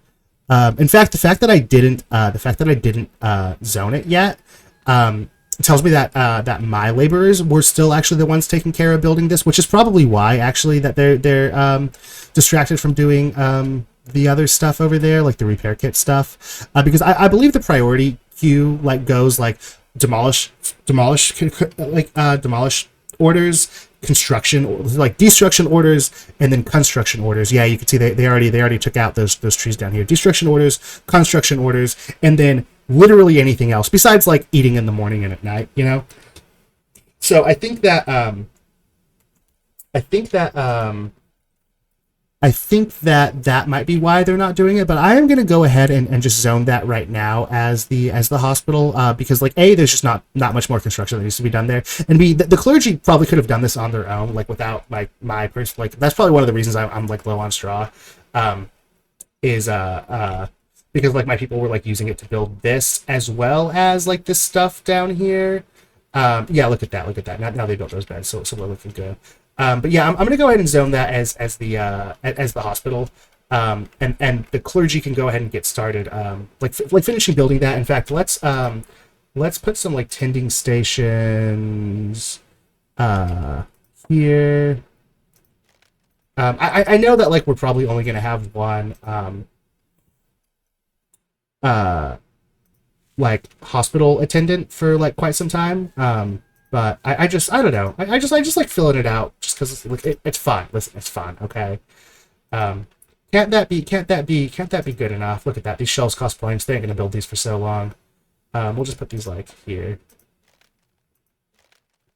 A: In fact, the fact that I didn't zone it yet. Tells me that that my laborers were still actually the ones taking care of building this, which is probably why actually that they're distracted from doing the other stuff over there, like the repair kit stuff, because I believe the priority queue like goes like demolish orders, construction, like destruction orders, and then construction orders. Yeah, you can see they already took out those trees down here. Destruction orders, construction orders, and then literally anything else besides like eating in the morning and at night, you know. So I think that that might be why they're not doing it, but I am going to go ahead and just zone that right now as the hospital, because like A, there's just not much more construction that needs to be done there, and B, the clergy probably could have done this on their own, like without like my person. Like that's probably one of the reasons I'm like low on straw, because like my people were like using it to build this as well as like this stuff down here. Yeah, look at that. Now they built those beds, so we're looking good. But yeah, I'm gonna go ahead and zone that as the hospital, and the clergy can go ahead and get started, like finishing building that. In fact, let's put some like tending stations here. I know that like we're probably only gonna have one like hospital attendant for like quite some time. But I don't know. I just like filling it out just because it's fun. Listen, it's fun. Okay. Can't that be good enough? Look at that. These shelves cost points. They ain't gonna build these for so long. We'll just put these like here.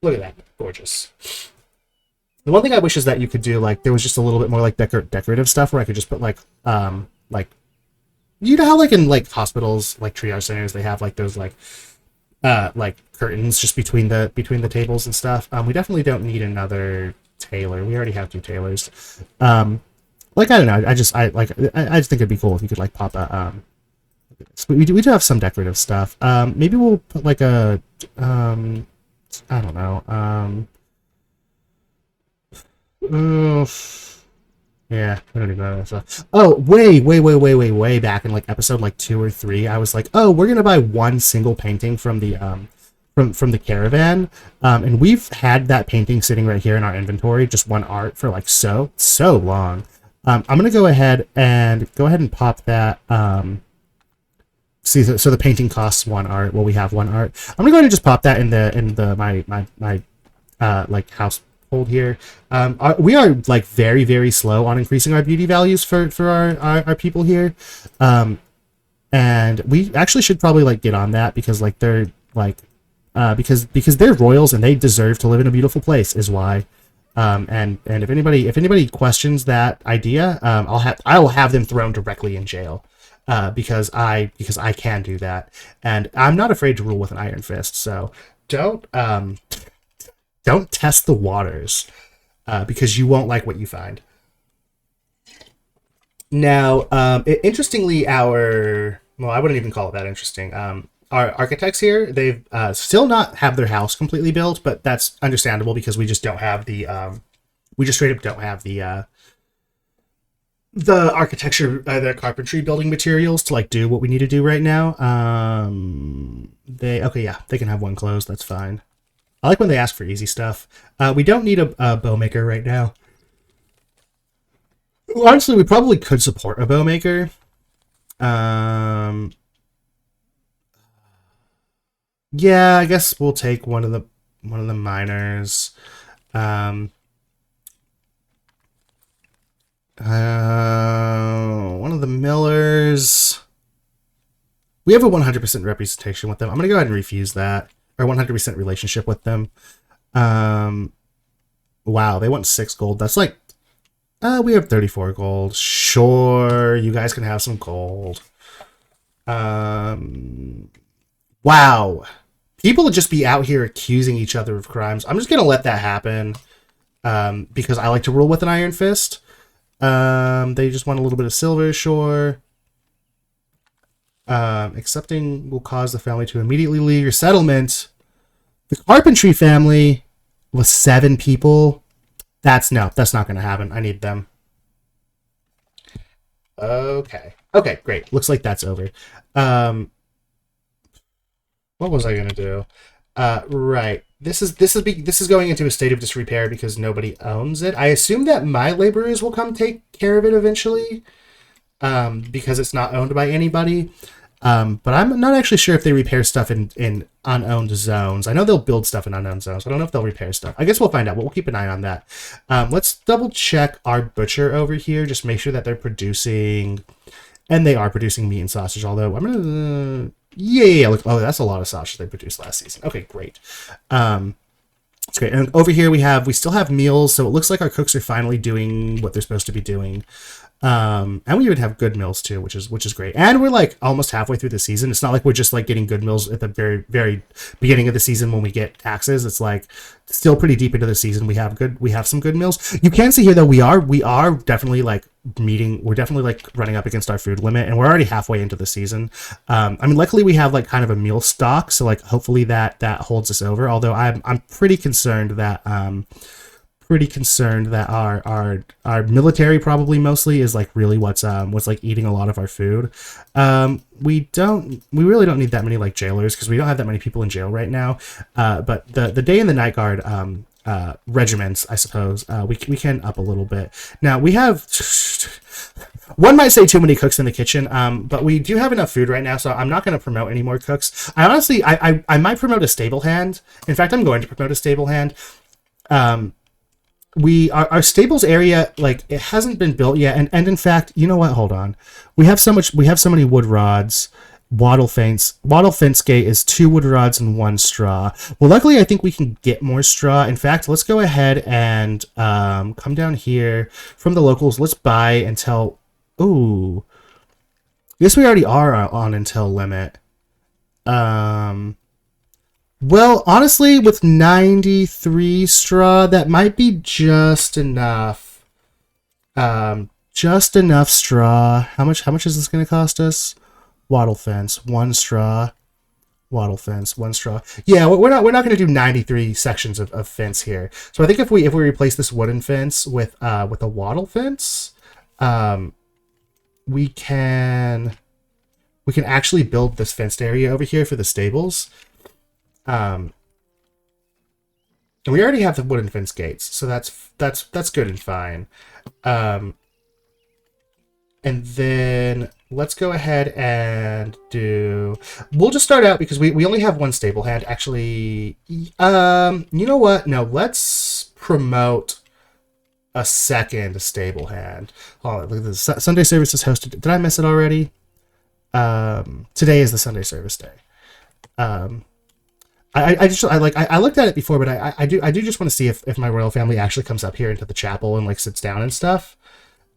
A: Look at that. Gorgeous. The one thing I wish is that you could do like there was just a little bit more like decorative stuff where I could just put like you know how like in like hospitals, like triage centers, they have like those like curtains just between the tables and stuff. We definitely don't need another tailor. We already have 2 tailors. Like I don't know. I just think it'd be cool if you could like pop a we do have some decorative stuff. Maybe we'll put like a I don't know. Yeah, I don't even know that stuff. Oh, way back in like episode like 2 or 3, I was like, oh, we're gonna buy one single painting from the from the caravan, and we've had that painting sitting right here in our inventory, just one art, for like so long. I'm gonna go ahead and pop that. See, so the painting costs 1 art. Well, we have 1 art. I'm gonna go ahead and just pop that in my like household here. We are like very slow on increasing our beauty values for our people here, and we actually should probably like get on that, because like they're like because they're royals and they deserve to live in a beautiful place is why. And if anybody questions that idea, I will have them thrown directly in jail. Because I can do that, and I'm not afraid to rule with an iron fist. So don't don't test the waters, because you won't like what you find. Now, interestingly, I wouldn't even call it that interesting. Our architects here, they've still not have their house completely built, but that's understandable because we just don't have we just straight up don't have the architecture, the carpentry building materials to like do what we need to do right now. Okay, yeah, they can have one closed. That's fine. I like when they ask for easy stuff. We don't need a bow maker right now. Honestly, we probably could support a bow maker. Yeah, I guess we'll take one of the miners. Um, one of the millers. We have a 100% representation with them. I'm gonna go ahead and refuse that, or 100% relationship with them. Um, wow, they want 6 gold. That's like, we have 34 gold. Sure, you guys can have some gold. Um, wow. People would just be out here accusing each other of crimes. I'm just gonna let that happen, because I like to rule with an iron fist. They just want a little bit of silver, sure. Accepting will cause the family to immediately leave your settlement. The carpentry family with 7 people. That's not going to happen. I need them. Okay. Okay, great. Looks like that's over. What was I going to do? Right. This is going into a state of disrepair because nobody owns it. I assume that my laborers will come take care of it eventually, because it's not owned by anybody. But I'm not actually sure if they repair stuff in unowned zones. I know they'll build stuff in unknown zones. I don't know if they'll repair stuff. I guess we'll find out. We'll keep an eye on that. Let's double check our butcher over here. Just make sure that they're producing, and they are producing meat and sausage. Although I'm gonna, yeah. Look, oh, that's a lot of sausage they produced last season. Okay, great. That's great. And over here we still have meals, so it looks like our cooks are finally doing what they're supposed to be doing. And we even have good meals too, which is great. And we're like almost halfway through the season. It's not like we're just like getting good meals at the very, very beginning of the season when we get taxes. It's like still pretty deep into the season. We have some good meals. You can see here though, we are definitely like we're definitely like running up against our food limit, and we're already halfway into the season. I mean, luckily we have like kind of a meal stock, so like hopefully that holds us over. Although I'm pretty concerned that our military probably mostly is like really what's like eating a lot of our food. We really don't need that many like jailers because we don't have that many people in jail right now. But the day and the night guard regiments, I suppose, we can up a little bit. Now we have, one might say too many cooks in the kitchen, but we do have enough food right now, so I'm not going to promote any more cooks. I honestly, I might promote a stable hand. In fact, I'm going to promote a stable hand. Our stables area, like, it hasn't been built yet, and in fact, you know what, hold on, we have so many wood rods. Wattle fence gate is 2 wood rods and 1 straw. Well, luckily I think we can get more straw. In fact, let's go ahead and come down here from the locals. Let's buy until, ooh, I guess we already are on until limit. Well, honestly, with 93 straw, that might be just enough. Just enough straw. How much is this going to cost us? Wattle fence, 1 straw. Wattle fence, 1 straw. Yeah, we're not going to do 93 sections of fence here. So I think if we replace this wooden fence with a wattle fence, we can actually build this fenced area over here for the stables. And we already have the wooden fence gates, so that's good and fine. And then let's go ahead and we'll just start out because we only have 1 stable hand. Actually, you know what? No, let's promote a 2nd stable hand. Oh, look at this. Sunday service is hosted. Did I miss it already? Today is the Sunday service day. I looked at it before, but I do just want to see if my royal family actually comes up here into the chapel and like sits down and stuff.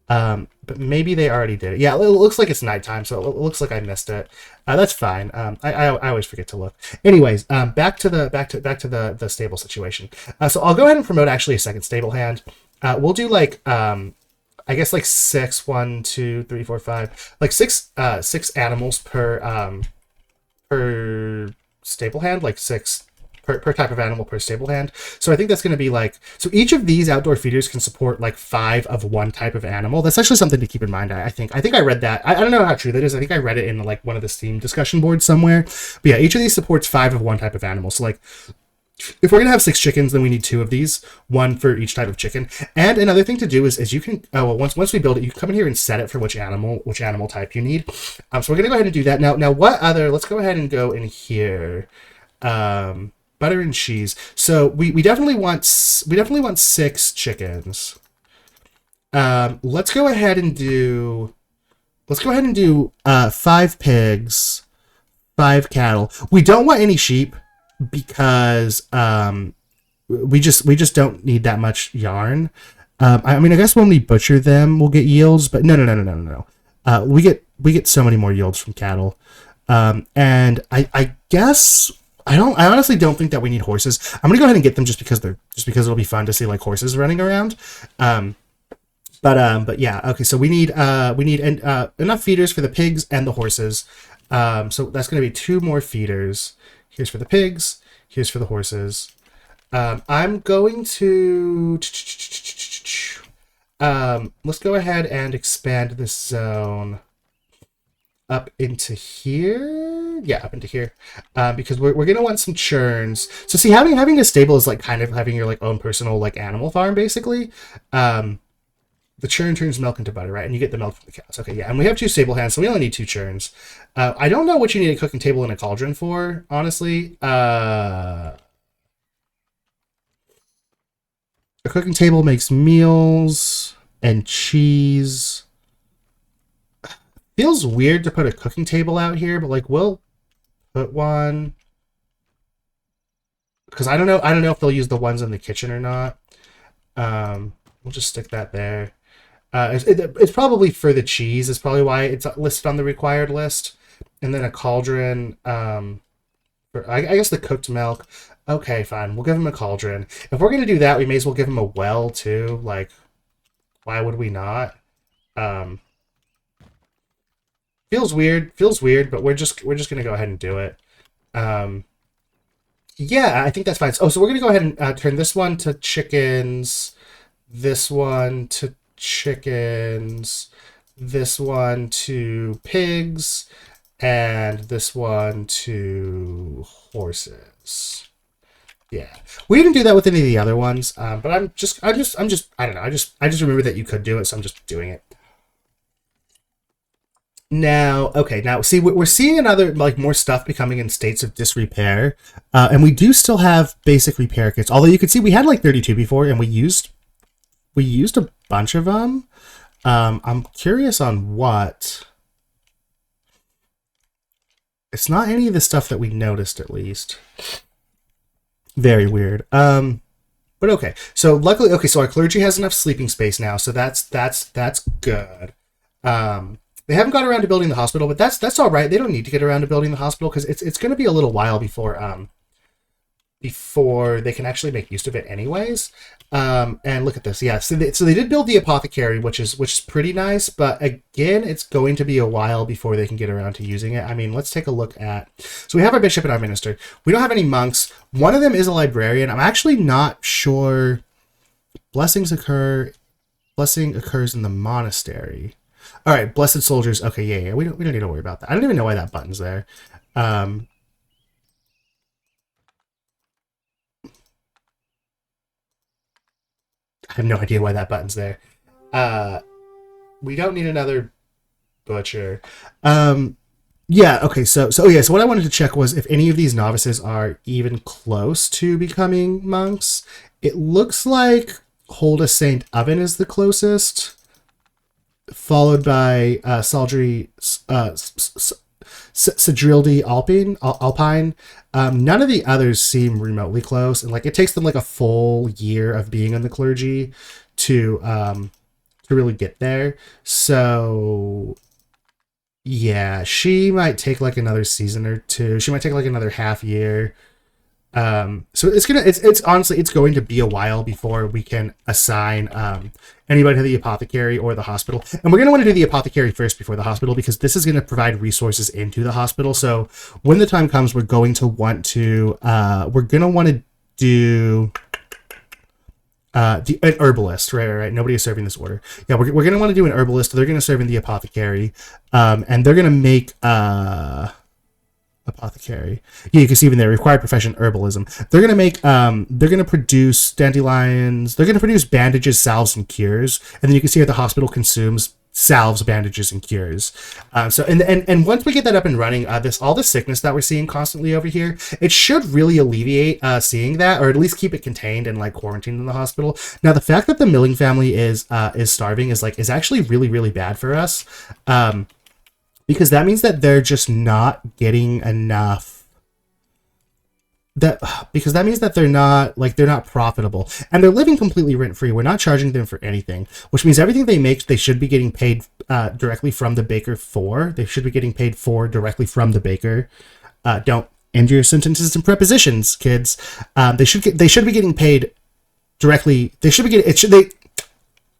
A: But maybe they already did it. Yeah, it looks like it's nighttime, so it looks like I missed it. That's fine. I always forget to look. Anyways, back to the stable situation. So I'll go ahead and promote actually a second stable hand. We'll do like I guess like six, 1, 2, 3, 4, 5, like six animals per stable hand, like six per type of animal per stable hand. So I think that's going to be like, so each of these outdoor feeders can support like 5 of one type of animal. That's actually something to keep in mind. I think I read that. I don't know how true that is. I think I read it in like one of the Steam discussion boards somewhere. But yeah, each of these supports 5 of one type of animal. So like, if we're going to have 6 chickens, then we need 2 of these, 1 for each type of chicken. And another thing to do is you can, once we build it, you can come in here and set it for which animal type you need. So we're going to go ahead and do that. Now what other, let's go ahead and go in here. Butter and cheese. So we definitely want 6 chickens. Let's go ahead and do 5 pigs, 5 cattle. We don't want any sheep because we just don't need that much yarn. I mean, I guess when we butcher them, we'll get yields, but no. We get so many more yields from cattle. And I guess I honestly don't think that we need horses. I'm gonna go ahead and get them just because it'll be fun to see like horses running around. But yeah, okay. So we need enough feeders for the pigs and the horses. So that's gonna be 2 more feeders. Here's for the pigs. Here's for the horses. I'm going to let's go ahead and expand this zone up into here. Yeah, up into here. Because we're gonna want some churns. So see, having a stable is like kind of having your like own personal like animal farm basically. The churn turns milk into butter, right? And you get the milk from the cows. Okay, yeah. And we have 2 stable hands, so we only need 2 churns. I don't know what you need a cooking table and a cauldron for, honestly. A cooking table makes meals and cheese. Feels weird to put a cooking table out here, but like we'll put one. Because I don't know if they'll use the ones in the kitchen or not. We'll just stick that there. It's probably for the cheese. Is probably why it's listed on the required list. And then a cauldron. I guess the cooked milk. Okay, fine. We'll give him a cauldron. If we're gonna do that, we may as well give him a well too. Like, why would we not? Feels weird, but we're just gonna go ahead and do it. Yeah, I think that's fine. Oh, so we're gonna go ahead and turn this one to chickens, this one to chickens, this one to pigs, and this one to horses. Yeah, we didn't do that with any of the other ones, but I don't know. I just remember that you could do it, so I'm just doing it. Now, okay, now see, we're seeing another, like, more stuff becoming in states of disrepair, and we do still have basic repair kits, although you can see we had like 32 before, and we used a bunch of them. I'm curious on what. It's not any of the stuff that we noticed, at least. Very weird. But okay, so luckily, okay, so our clergy has enough sleeping space now, so that's good. They haven't got around to building the hospital, but that's all right. They don't need to get around to building the hospital because it's going to be a little while before they can actually make use of it, anyways. And look at this, yeah. So they did build the apothecary, which is pretty nice, but again, it's going to be a while before they can get around to using it. I mean, let's take a look at. So we have our bishop and our minister. We don't have any monks. One of them is a librarian. I'm actually not sure. Blessing occurs in the monastery. All right, blessed soldiers. Okay, yeah. We don't need to worry about that. I don't even know why that button's there. I have no idea why that button's there. We don't need another butcher. Yeah. Okay. So what I wanted to check was if any of these novices are even close to becoming monks. It looks like Holda Saint Oven is the closest, followed by Saldry Cedrilde Alpine. None of the others seem remotely close, and like it takes them like a full year of being in the clergy to really get there. So yeah, she might take like another season or two. She might take like another half year. So it's honestly it's going to be a while before we can assign anybody to the apothecary or the hospital, and we're going to want to do the apothecary first before the hospital because this is going to provide resources into the hospital. So when the time comes, we're going to want to do an herbalist, right. Nobody is serving this order. Yeah, we're going to want to do an herbalist. They're going to serve in the apothecary, and they're going to make apothecary. Yeah, you can see even there, required profession herbalism. They're gonna make they're gonna produce dandelions, they're gonna produce bandages, salves, and cures. And then you can see how the hospital consumes salves, bandages, and cures. So and once we get that up and running, all the sickness that we're seeing constantly over here, it should really alleviate seeing that, or at least keep it contained and like quarantined in the hospital. Now the fact that the Milling family is starving is actually really, really bad for us. Because that means that they're just not getting enough. Because that means that they're not profitable, and they're living completely rent free. We're not charging them for anything, which means everything they make, they should be getting paid directly from the baker for. They should be getting paid for directly from the baker. Don't end your sentences and prepositions, kids. They should be getting paid directly. They should be getting it. Should they?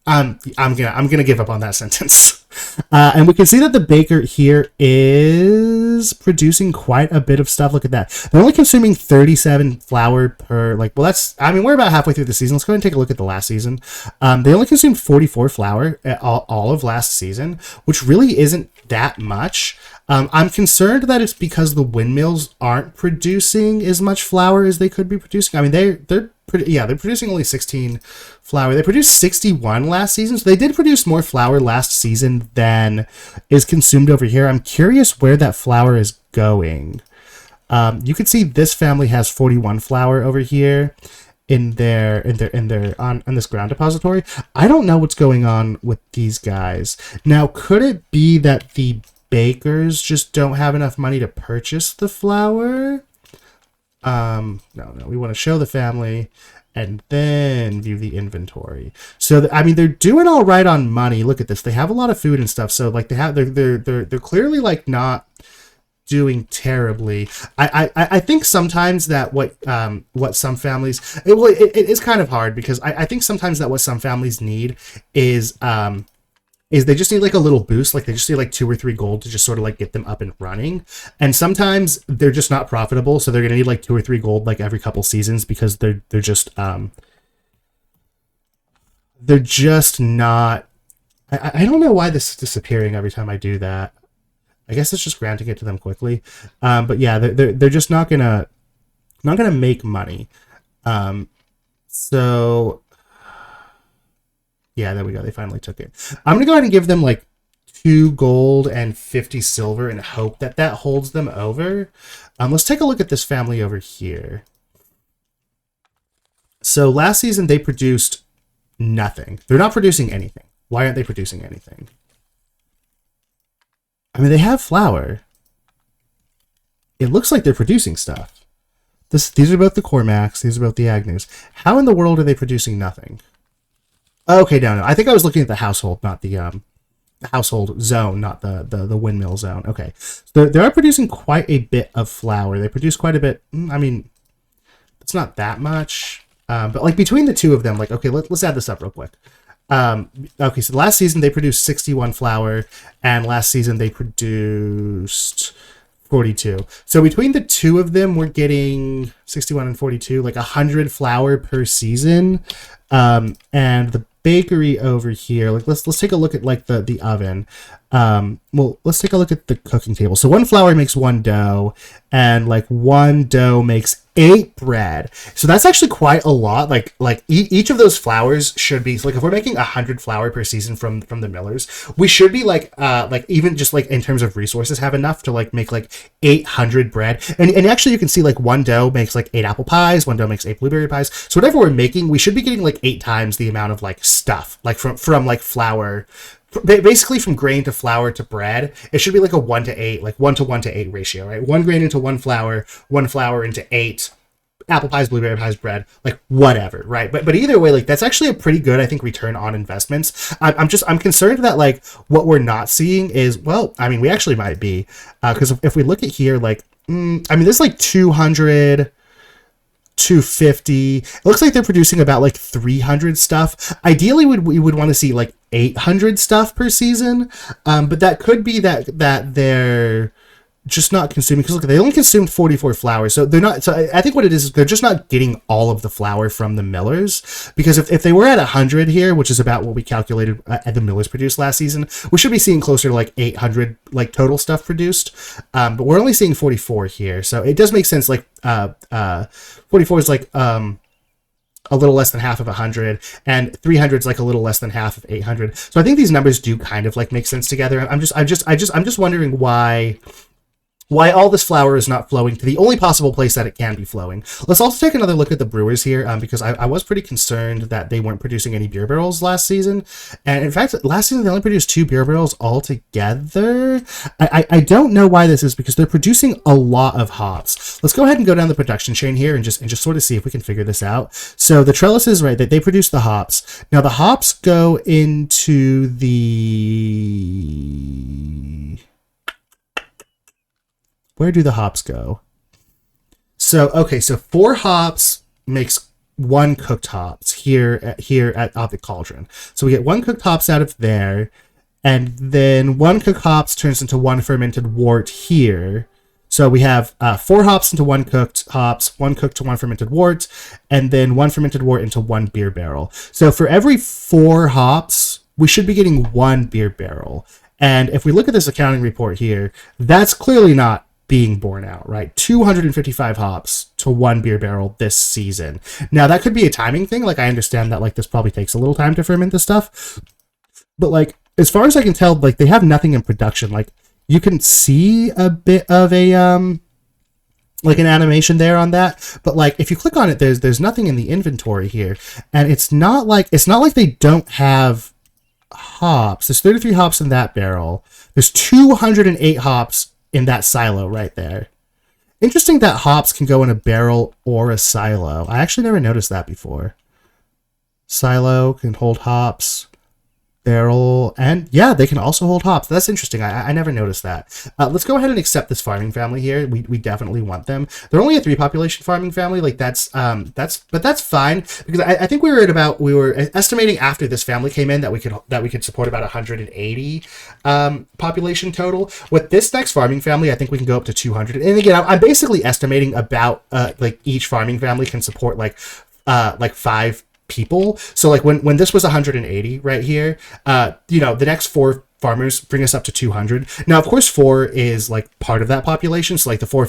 A: I'm gonna give up on that sentence. And we can see that the baker here is producing quite a bit of stuff. Look at that. They're only consuming 37 flour per, we're about halfway through the season. Let's go ahead and take a look at the last season. They only consumed 44 flour all of last season, which really isn't that much. I'm concerned that it's because the windmills aren't producing as much flour as they could be producing. I mean, they're producing only 16 flour. They produced 61 last season, so they did produce more flour last season than is consumed over here. I'm curious where that flour is going. You can see this family has 41 flour over here in their on this ground depository. I don't know what's going on with these guys. Now, could it be that the bakers just don't have enough money to purchase the flour? No, we want to show the family and then view the inventory. So they're doing all right on money. Look at this. They have a lot of food and stuff. So like they're clearly like not doing terribly. I think sometimes that what some families, it is kind of hard because I think sometimes that what some families need is they just need like a little boost. Like they just need like 2 or 3 gold to just sort of like get them up and running. And sometimes they're just not profitable. So they're going to need like 2 or 3 gold like every couple seasons because they're just not, I don't know why this is disappearing every time I do that. I guess it's just granting it to them quickly. But yeah, they're just not gonna make money. So yeah, there we go. They finally took it. I'm gonna go ahead and give them like 2 gold and 50 silver and hope that holds them over. Let's take a look at this family over here. So last season they produced nothing. They're not producing anything. Why aren't they producing anything? I mean, they have flour. It looks like they're producing stuff. These are both the Cormacs. These are both the Agnews. How in the world are they producing nothing? Okay, no. I think I was looking at the household, not the household zone, not the windmill zone. Okay, so they are producing quite a bit of flour. They produce quite a bit. I mean, it's not that much, but like between the two of them, like okay, let's add this up real quick. Okay, so last season they produced 61 flour, and last season they produced 42. So between the two of them, we're getting 61 and 42, like 100 flour per season. And the bakery over here, like let's take a look at like the oven. Well, let's take a look at the cooking table. So 1 flour makes 1 dough, and like 1 dough makes 8 bread. So that's actually quite a lot. Like each of those flours should be like, if we're making 100 flour per season from the millers, we should be like even just like in terms of resources have enough to like make like 800 bread. And actually you can see like 1 dough makes like 8 apple pies, 1 dough makes 8 blueberry pies. So whatever we're making, we should be getting like 8 times the amount of like stuff like from like flour basically from grain to flour to bread, it should be like a 1 to 8, like 1 to 1 to 8 ratio, right? 1 grain into 1 flour into 8 apple pies, blueberry pies, bread, like whatever, right? But either way, like that's actually a pretty good, I think, return on investments. I'm concerned that like what we're not seeing is, well, I mean, we actually might be, because if we look at here, like, I mean, there's like 200, 250. It looks like they're producing about like 300 stuff. Ideally, we would want to see like 800 stuff per season, but that could be that they're just not consuming, because look, they only consumed 44 flour, so they're not. So I think what it is they're just not getting all of the flour from the millers, because if they were at 100 here, which is about what we calculated at the millers produced last season, we should be seeing closer to like 800 like total stuff produced, but we're only seeing 44 here, so it does make sense. Like 44 is like a little less than half of 100, and 300 is like a little less than half of 800. So I think these numbers do kind of like make sense together. I'm just wondering why all this flour is not flowing to the only possible place that it can be flowing. Let's also take another look at the brewers here, because I was pretty concerned that they weren't producing any beer barrels last season. And in fact, last season they only produced 2 beer barrels altogether. I don't know why this is, because they're producing a lot of hops. Let's go ahead and go down the production chain here and just sort of see if we can figure this out. So the trellises, right, that they produce the hops. Now the hops go into the... Where do the hops go? So, okay, so 4 hops makes 1 cooked hops here at the cauldron. So we get 1 cooked hops out of there, and then 1 cooked hops turns into 1 fermented wort here. So we have 4 hops into 1 cooked hops, 1 cooked to 1 fermented wort, and then 1 fermented wort into 1 beer barrel. So for every 4 hops, we should be getting 1 beer barrel. And if we look at this accounting report here, that's clearly not being borne out, right? 255 hops to 1 beer barrel this season. Now that could be a timing thing. Like I understand that like this probably takes a little time to ferment this stuff, but like as far as I can tell, like they have nothing in production. Like you can see a bit of a like an animation there on that, but like if you click on it, there's nothing in the inventory here, and it's not like they don't have hops. There's 33 hops in that barrel. There's 208 hops in that silo right there. Interesting that hops can go in a barrel or a silo. I actually never noticed that before. Silo can hold hops. Barrel, and yeah, they can also hold hops. That's interesting. I never noticed that. Let's go ahead and accept this farming family here. We definitely want them. They're only a 3 population farming family. Like that's fine, because I think we were estimating after this family came in that we could support about 180 population total. With this next farming family, I think we can go up to 200. And again, I'm basically estimating about like each farming family can support like 5 people. So like when this was 180 right here, the next 4 farmers bring us up to 200. Now of course 4 is like part of that population, so like the 4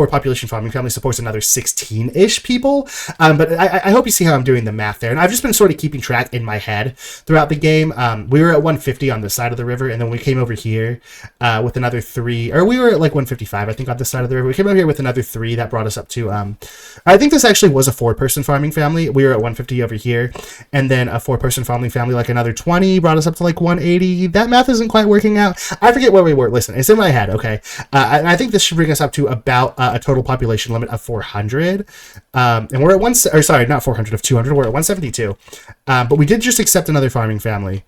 A: population farming family supports another 16-ish people. But I hope you see how I'm doing the math there. And I've just been sort of keeping track in my head throughout the game. We were at 150 on this side of the river, and then we came over here with another 3, or we were at like 155, I think, on this side of the river. We came over here with another 3 that brought us up to, I think this actually was a 4-person farming family. We were at 150 over here, and then a 4-person farming family, like another 20, brought us up to like 180. That math isn't quite working out. I forget where we were. Listen, it's in my head, okay? And I think this should bring us up to about a total population limit of 400, and we're at not 400, of 200. We're at 172, but we did just accept another farming family.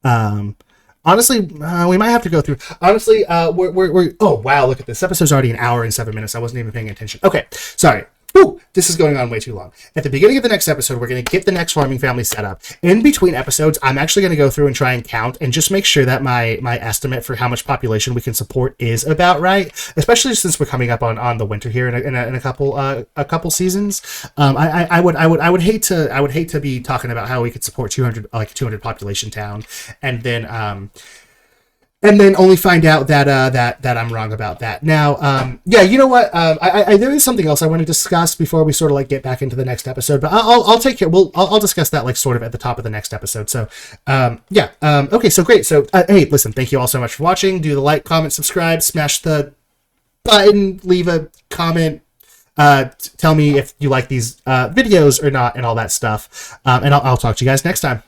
A: Honestly, we might have to go through. Honestly, we're oh wow, look at this. This episode's already 1 hour and 7 minutes. I wasn't even paying attention. Okay, sorry. Whew, this is going on way too long. At the beginning of the next episode, we're going to get the next farming family set up. In between episodes, I'm actually going to go through and try and count and just make sure that my estimate for how much population we can support is about right, especially since we're coming up on the winter here in a couple seasons. I would hate to be talking about how we could support 200 population town, and then only find out that I'm wrong about that. Now, yeah, you know what? There is something else I want to discuss before we sort of like get back into the next episode, but I'll take care. I'll discuss that like sort of at the top of the next episode. So, yeah. Okay. So great. So, hey, listen, thank you all so much for watching. Do the like, comment, subscribe, smash the button, leave a comment. Tell me if you like these videos or not, and all that stuff. And I'll talk to you guys next time.